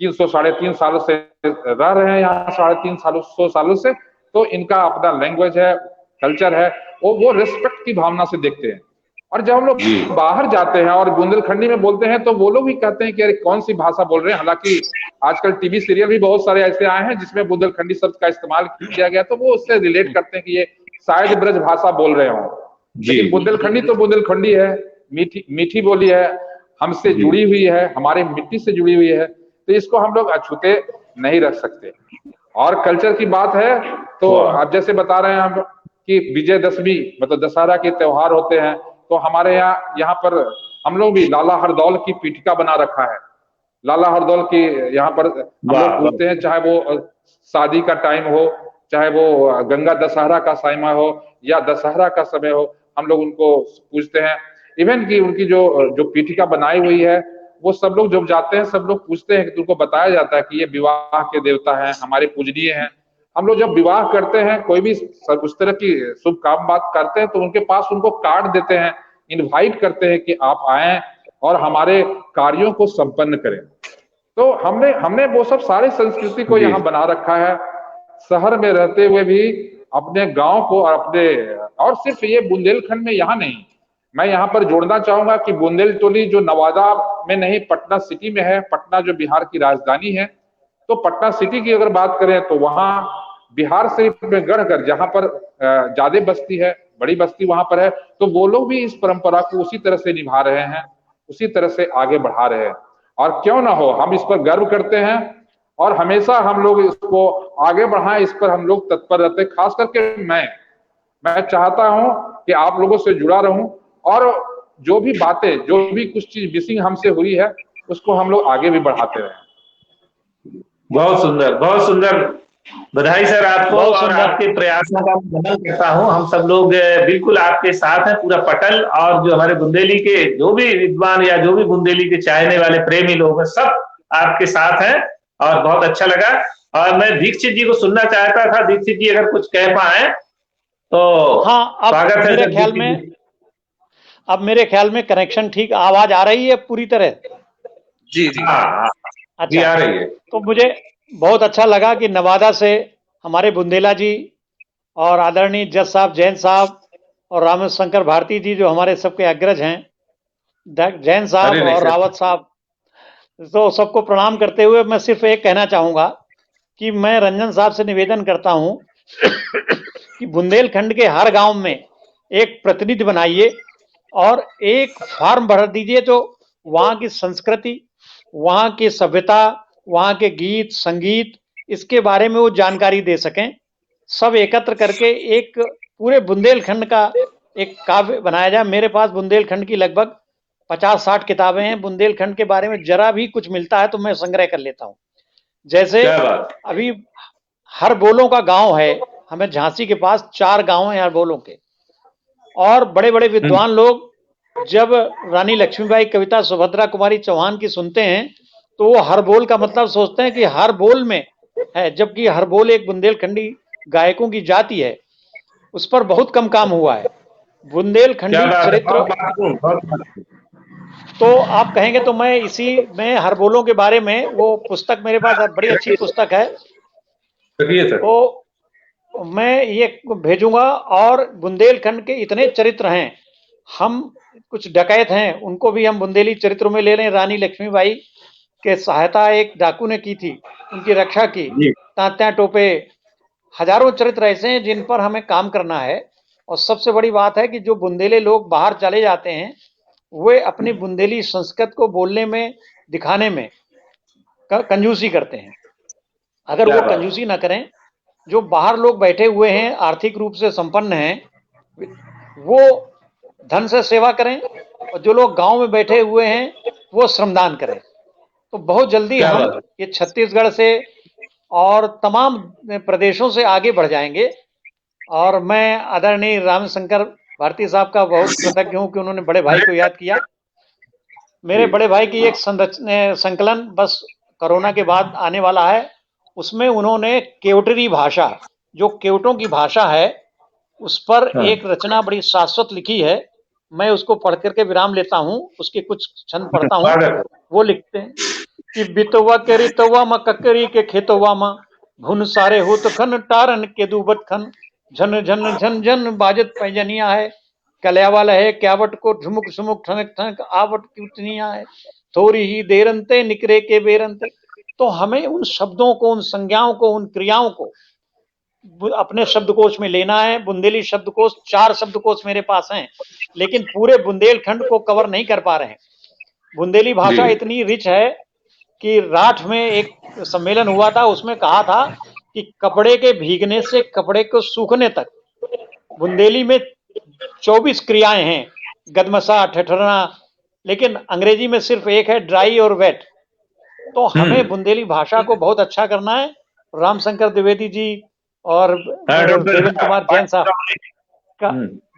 300 साढ़े 3 सालों से रह रहे हैं यहाँ, 350 सालों 100 सालों से। तो इनका अपना लैंग्वेज है, कल्चर है, वो रिस्पेक्ट की भावना से देखते हैं। और जब हम लोग बाहर जाते हैं और बुंदेलखंडी में बोलते हैं तो वो लोग भी कहते हैं कि अरे कौन सी भाषा बोल रहे हैं। हालांकि आजकल टीवी सीरियल भी बहुत सारे ऐसे आए हैं जिसमें बुंदेलखंडी शब्द का इस्तेमाल किया गया, तो वो उससे रिलेट करते हैं कि ये शायद ब्रज भाषा बोल रहे हों। लेकिन बुंदेलखंडी तो बुंदेलखंडी है, मीठी मीठी बोली है, हमसे जुड़ी हुई है, हमारे मिट्टी से जुड़ी हुई है, तो इसको हम लोग अछूते नहीं रख सकते। और कल्चर की बात है तो आप जैसे बता रहे हैं हम कि विजयदशमी मतलब दशहरा के त्योहार होते हैं, तो हमारे यहाँ पर हम लोग भी लाला हरदौल की पीठिका बना रखा है। लाला हरदौल की यहाँ पर हम लोग पूछते हैं, चाहे वो शादी का टाइम हो, चाहे वो गंगा दशहरा का समय हो या दशहरा का समय हो, हम लोग उनको पूछते हैं। इवन की उनकी जो पीठिका बनाई हुई है वो सब लोग जब जाते हैं सब लोग पूछते हैं कि तुमको बताया जाता है कि ये विवाह के देवता हैं, हमारे पूजनीय हैं। हम लोग जब विवाह करते हैं, कोई भी उस तरह की शुभ काम बात करते हैं, तो उनके पास उनको कार्ड देते हैं, इनवाइट करते हैं कि आप आए और हमारे कार्यों को संपन्न करें। तो हमने वो सब सारी संस्कृति को यहाँ बना रखा है, शहर में रहते हुए भी अपने गांव को और सिर्फ ये बुंदेलखंड में यहाँ नहीं, मैं यहाँ पर जोड़ना चाहूंगा कि बुंदेल टोली जो नवादा में नहीं, पटना सिटी में है। पटना जो बिहार की राजधानी है, तो पटना सिटी की अगर बात करें तो वहाँ बिहार से गढ़कर जहाँ पर ज्यादा बस्ती है, बड़ी बस्ती वहां पर है, तो वो लोग भी इस परंपरा को उसी तरह से निभा रहे हैं, उसी तरह से आगे बढ़ा रहे हैं। और क्यों ना हो, हम इस पर गर्व करते हैं और हमेशा हम लोग इसको आगे बढ़ाएं, इस पर हम लोग तत्पर रहते हैं। खास करके मैं चाहता हूं कि आप लोगों से जुड़ा रहूं और जो भी बातें, जो भी कुछ चीज मिसिंग हमसे हुई है, उसको हम लोग आगे भी बढ़ाते रहें। बहुत सुंदर, बहुत सुंदर। बधाई सर आपको और आपके प्रयासों का नमन करता हूं। हम सब लोग बिल्कुल आपके साथ हैं, पूरा पटल, और जो हमारे बुंदेली के जो भी विद्वान या जो भी बुंदेली के चाहने वाले प्रेमी लोग हैं, सब आपके साथ हैं और बहुत अच्छा लगा। और मैं दीक्षित जी को सुनना चाहता था। दीक्षित जी अगर कुछ कह पाए तो। हाँ, अब मेरे ख्याल में कनेक्शन ठीक, आवाज आ रही है पूरी तरह? जी। अच्छा, आ रही है। तो मुझे बहुत अच्छा लगा कि नवादा से हमारे बुंदेला जी और आदरणीय जज साहब, जैन साहब और रामेश शंकर भारती जी जो हमारे सबके अग्रज हैं, जैन साहब और रावत साहब, तो सबको प्रणाम करते हुए मैं सिर्फ एक कहना चाहूंगा कि मैं रंजन साहब से निवेदन करता हूं कि बुंदेलखंड के हर गांव में एक प्रतिनिधि बनाइए और एक फॉर्म भर दीजिए जो वहाँ की संस्कृति, वहाँ की सभ्यता, वहाँ के गीत संगीत, इसके बारे में वो जानकारी दे सकें। सब एकत्र करके एक पूरे बुंदेलखंड का एक काव्य बनाया जाए। मेरे पास बुंदेलखंड की लगभग 50-60 किताबें हैं। बुंदेलखंड के बारे में जरा भी कुछ मिलता है तो मैं संग्रह कर लेता हूँ। जैसे अभी हरबोलों का गांव है, हमें झांसी के पास 4 गांव हैं हरबोलों के, और बड़े बड़े विद्वान लोग जब रानी लक्ष्मीबाई कविता सुभद्रा कुमारी चौहान की सुनते हैं तो वो हरबोल का मतलब सोचते हैं कि हर बोल में है, जबकि हरबोल एक बुंदेलखंडी गायकों की जाति है। उस पर बहुत कम काम हुआ है। बुंदेलखंडी चरित्र तो आप कहेंगे तो मैं इसी में हरबोलों के बारे में, वो पुस्तक मेरे पास बड़ी अच्छी पुस्तक है, तो मैं ये भेजूंगा। और बुंदेलखंड के इतने चरित्र हैं, हम कुछ डकैत हैं उनको भी हम बुंदेली चरित्रों में ले लें। रानी लक्ष्मीबाई के सहायता एक डाकू ने की थी, उनकी रक्षा की, तात्या टोपे, हजारों चरित्र ऐसे हैं जिन पर हमें काम करना है। और सबसे बड़ी बात है कि जो बुंदेली लोग बाहर चले जाते हैं वे अपनी बुंदेली संस्कृत को बोलने में, दिखाने में कंजूसी करते हैं। अगर वो कंजूसी ना करें, जो बाहर लोग बैठे हुए हैं आर्थिक रूप से संपन्न हैं, वो धन से सेवा करें, और जो लोग गांव में बैठे हुए हैं वो श्रमदान करें। तो बहुत जल्दी हम ये छत्तीसगढ़ से और तमाम प्रदेशों से आगे बढ़ जाएंगे। और मैं आदरणीय रामशंकर भारती साहब का बहुत कृतज्ञ हूं कि उन्होंने बड़े भाई को याद किया। मेरे बड़े भाई की एक संकलन बस कोरोना के बाद आने वाला है, उसमें उन्होंने केवटरी भाषा, जो केवटों की भाषा है, उस पर एक रचना बड़ी शाश्वत लिखी है, मैं उसको पढ़ करके विराम लेता हूँ, उसके कुछ छंद पढ़ता हूँ। वो लिखते हैं कि बितवा के रितवा म ककरी के खेतवा म भुन सारे हो तो खन टारन के दूबत खन झन झन झन झन बाजत पैजनिया है, कल्या वाला है क्यावट को झुमुक झुमुक ठनक ठनक आवट की उतनिया है, थोड़ी ही देरंते निकरे के बेरंते। तो हमें उन शब्दों को, उन संज्ञाओं को, उन क्रियाओं को अपने शब्दकोश में लेना है। बुंदेली शब्दकोश 4 शब्दकोश मेरे पास हैं, लेकिन पूरे बुंदेलखंड को कवर नहीं कर पा रहे हैं। बुंदेली भाषा इतनी रिच है कि राठ में एक सम्मेलन हुआ था, उसमें कहा था कि कपड़े के भीगने से कपड़े को सूखने तक बुंदेली में 24 क्रियाएं हैं, गदमसा, ठठरना, लेकिन अंग्रेजी में सिर्फ एक है, ड्राई और वेट। तो हमें बुंदेली भाषा को बहुत अच्छा करना है। रामशंकर द्विवेदी जी और देवेंद्र कुमार जैन साहब का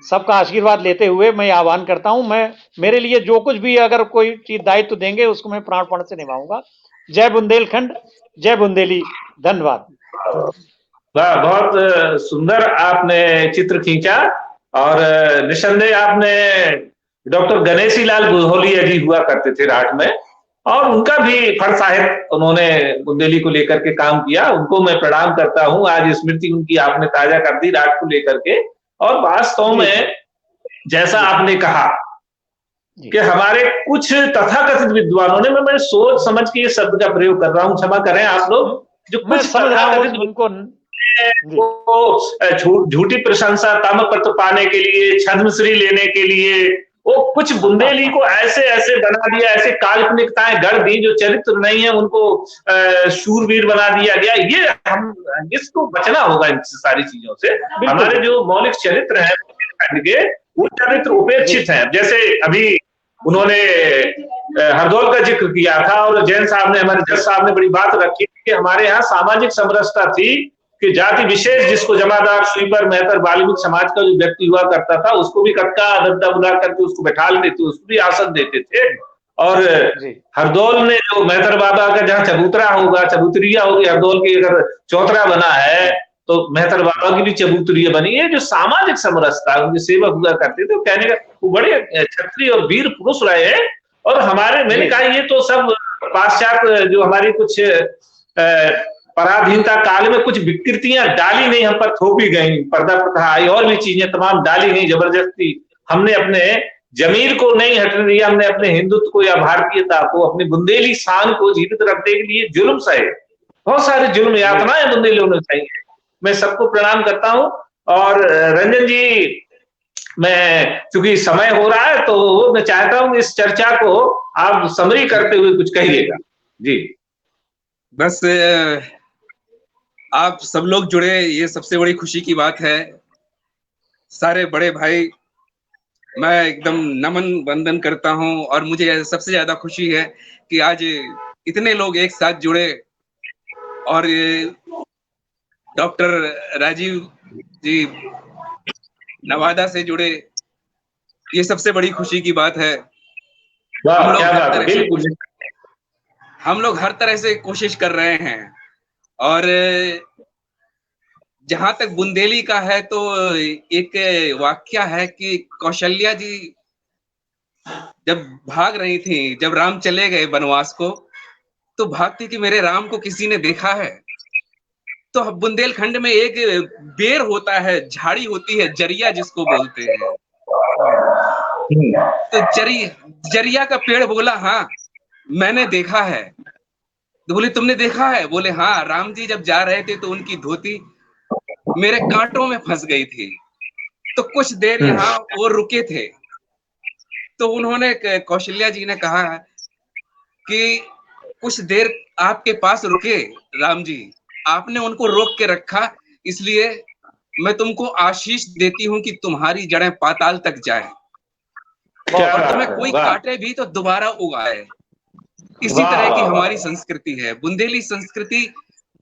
सबका आशीर्वाद लेते हुए मैं आह्वान करता हूं, मैं मेरे लिए जो कुछ भी अगर कोई चीज दायित्व देंगे उसको मैं प्राणपण से निभाऊंगा। जय बुंदेलखंड, जय बुंदेली, धन्यवाद। वाह, बहुत सुंदर आपने चित्र खींचा और निसंदेह आपने डॉक्टर गणेशी लाल बुधौलिया जी हुआ करते थे राठ में, और उनका भी फर साहिब उन्होंने बुंदेली को लेकर के काम किया। उनको मैं प्रणाम करता हूं। आज स्मृति उनकी आपने ताजा कर दी राठ को लेकर के। और वास्तव में जैसा आपने कहा कि हमारे कुछ तथाकथित विद्वानों ने, मैं सोच समझ के ये शब्द का प्रयोग कर रहा हूं, क्षमा करें आप लोग, जो कुछ तथाकथित उनको झूठी प्रशंसा तम पत्र पाने के लिए, छद्मश्री लेने के लिए, वो कुछ बुंदेली को ऐसे ऐसे बना दिया, ऐसे काल्पनिकताएं गढ़ दी जो चरित्र नहीं है, उनको शूरवीर बना दिया गया। ये हम इसको बचना होगा इन सारी चीजों से। हमारे जो मौलिक चरित्र हैं के, वो चरित्र उपेक्षित हैं। जैसे अभी उन्होंने हरदौल का जिक्र किया था, और जैन साहब ने, हमारे जज साहब ने बड़ी बात रखी कि हमारे यहाँ सामाजिक समरसता थी कि जाति विशेष, जिसको जमादार, स्वीपर, मेहतर, वाल्मीकि समाज का जो व्यक्ति हुआ करता था, उसको भी कटका दद्दा बुला करके उसको बैठा लेते थे, उसको भी आसन देते थे। और हरदौल ने जो मेहतर बाबा का जहाँ चबूतरा होगा, चबूतरिया होगी, हरदौल की अगर चौतरा बना है तो मेहतर बाबा की भी चबूतरिया बनी है। जो सामाजिक समरसता, उनके सेवक हुआ करते थे, कहने का वो बड़े क्षत्रिय और वीर पुरुष रहे हैं। और हमारे, मैंने कहा ये तो सब पाश्चात्य जो हमारी कुछ पराधीनता काल में कुछ विकृतियां डाली नहीं, हम पर थोपी गई, पर्दा प्रथा आई, और भी चीजें तमाम डाली नहीं जबरदस्ती। हमने अपने जमीर को नहीं हटने दिया, हमने अपने हिंदुत्व को या भारतीयता को, अपनी बुंदेली शान को जीवित रखने के लिए जुल्म सहे, बहुत सारे जुल्म यातनाएं बुंदेलियों ने सही है। मैं सबको प्रणाम करता हूं। और रंजन जी, मैं चूंकि समय हो रहा है तो मैं चाहता हूं इस चर्चा को आप समरी करते हुए कुछ कहिएगा जी। बस आप सब लोग जुड़े, ये सबसे बड़ी खुशी की बात है। सारे बड़े भाई, मैं एकदम नमन वंदन करता हूं। और मुझे सबसे ज्यादा खुशी है कि आज इतने लोग एक साथ जुड़े, और डॉक्टर राजीव जी नवादा से जुड़े, ये सबसे बड़ी खुशी की बात है। हम लोग हर तरह से कोशिश कर रहे हैं। और जहां तक बुंदेली का है तो एक वाक्य है कि कौशल्या जी जब भाग रही थी, जब राम चले गए वनवास को, तो भागती कि मेरे राम को किसी ने देखा है। तो बुंदेलखंड में एक बेर होता है, झाड़ी होती है, जरिया जिसको बोलते हैं। तो जरिया का पेड़ बोला, हाँ मैंने देखा है। तो बोले तुमने देखा है? बोले हाँ, राम जी जब जा रहे थे तो उनकी धोती मेरे कांटों में फंस गई थी, तो कुछ देर यहाँ वो रुके थे। तो उन्होंने, कौशल्या जी ने कहा कि कुछ देर आपके पास रुके राम जी, आपने उनको रोक के रखा, इसलिए मैं तुमको आशीष देती हूँ कि तुम्हारी जड़ें पाताल तक जाए, और तुम्हें कोई काटे भी तो दोबारा उगाए। इसी तरह की हमारी संस्कृति है। बुंदेली संस्कृति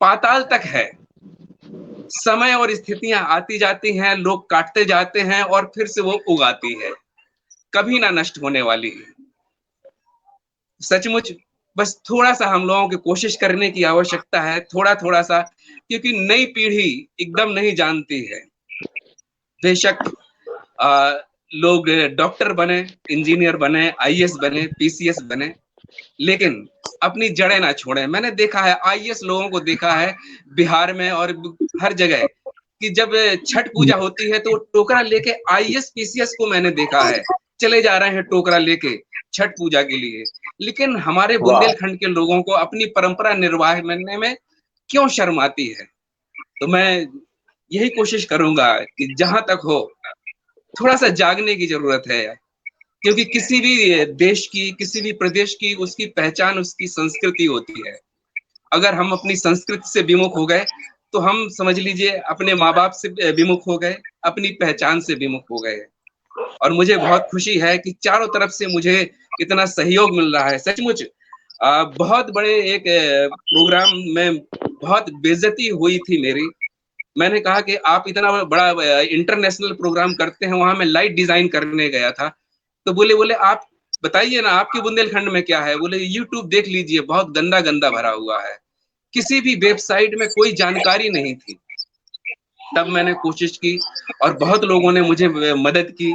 पाताल तक है। समय और स्थितियां आती जाती हैं, लोग काटते जाते हैं और फिर से वो उगाती है, कभी ना नष्ट होने वाली है। सचमुच बस थोड़ा सा हम लोगों की कोशिश करने की आवश्यकता है, थोड़ा थोड़ा सा, क्योंकि नई पीढ़ी एकदम नहीं जानती है। बेशक लोग डॉक्टर बने, इंजीनियर बने, आईएएस बने, पीसीएस बने, लेकिन अपनी जड़ें ना छोड़ें। मैंने देखा है, आईएएस लोगों को देखा है बिहार में और हर जगह कि जब छठ पूजा होती है तो टोकरा लेके आईएएस पीसीएस को मैंने देखा है, चले जा रहे हैं टोकरा लेके छठ पूजा के लिए। लेकिन हमारे बुंदेलखंड के लोगों को अपनी परंपरा निर्वाह करने में क्यों शर्म आती है? तो मैं यही कोशिश करूंगा कि जहां तक हो थोड़ा सा जागने की जरूरत है, क्योंकि किसी भी देश की, किसी भी प्रदेश की उसकी पहचान उसकी संस्कृति होती है। अगर हम अपनी संस्कृति से विमुख हो गए तो हम समझ लीजिए अपने माँ बाप से विमुख हो गए, अपनी पहचान से विमुख हो गए। और मुझे बहुत खुशी है कि चारों तरफ से मुझे इतना सहयोग मिल रहा है। सचमुच बहुत बड़े एक प्रोग्राम में बहुत बेइज्जती हुई थी मेरी। मैंने कहा कि आप इतना बड़ा इंटरनेशनल प्रोग्राम करते हैं, वहां मैं लाइट डिजाइन करने गया था। तो बोले आप बताइए ना आपके बुंदेलखंड में क्या है? बोले यूट्यूब देख लीजिए, बहुत गंदा गंदा भरा हुआ है, किसी भी वेबसाइट में कोई जानकारी नहीं थी। तब मैंने कोशिश की और बहुत लोगों ने मुझे मदद की,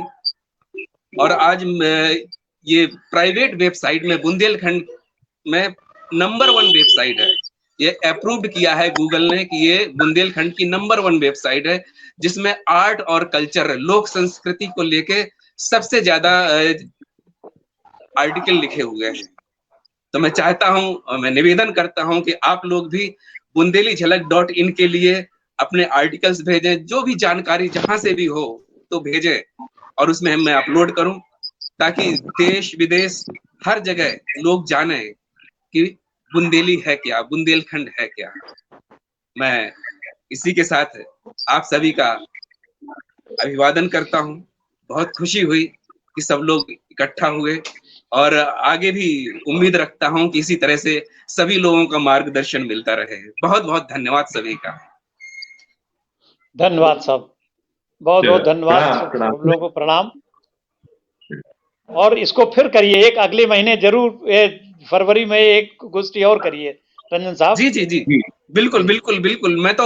और आज ये प्राइवेट वेबसाइट में बुंदेलखंड में नंबर 1 वेबसाइट है। ये अप्रूव्ड किया है गूगल ने कि ये बुंदेलखंड की नंबर 1 वेबसाइट है, जिसमें आर्ट और कल्चर, लोक संस्कृति को लेके सबसे ज्यादा आर्टिकल लिखे हुए हैं। तो मैं चाहता हूं और मैं निवेदन करता हूं कि आप लोग भी bundelizhalak.in के लिए अपने आर्टिकल्स भेजें, जो भी जानकारी जहां से भी हो तो भेजें, और उसमें मैं अपलोड करूं, ताकि देश विदेश हर जगह लोग जाने कि बुंदेली है क्या, बुंदेलखंड है क्या। मैं इसी के साथ आप सभी का अभिवादन करता हूं। बहुत खुशी हुई कि सब लोग इकट्ठा हुए, और आगे भी उम्मीद रखता हूं कि इसी तरह से सभी लोगों का मार्गदर्शन मिलता रहे। बहुत बहुत धन्यवाद सभी का। धन्यवाद साहब, बहुत बहुत धन्यवाद। सब लोगों को प्रणाम। और इसको फिर करिए, एक अगले महीने जरूर, फरवरी में एक गोष्ठी और करिए रंजन साहब। जी जी जी, बिल्कुल बिल्कुल बिल्कुल। मैं तो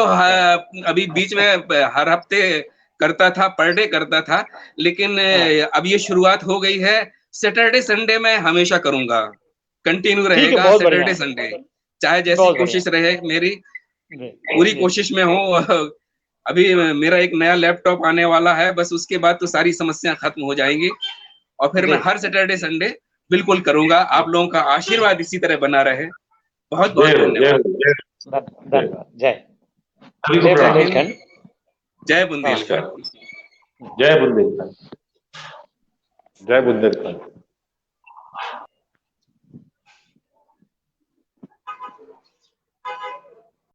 अभी बीच में हर हफ्ते करता था, पर डे करता था, लेकिन अब ये शुरुआत हो गई है। सैटरडे संडे में हमेशा करूंगा, कंटिन्यू रहेगा सैटरडे संडे, चाहे जैसी कोशिश रहे मेरी, पूरी कोशिश में हूँ। अभी मेरा एक नया लैपटॉप आने वाला है, बस उसके बाद तो सारी समस्या खत्म हो जाएंगी, और फिर मैं हर सैटरडे संडे बिल्कुल करूंगा। आप लोगों का आशीर्वाद इसी तरह बना रहे। बहुत बहुत धन्यवाद। धन्यवाद। जय बुंदेलखंड, जय बुंदेलखंड, जय बुंदेलखंड, जय बुंदेलखंड।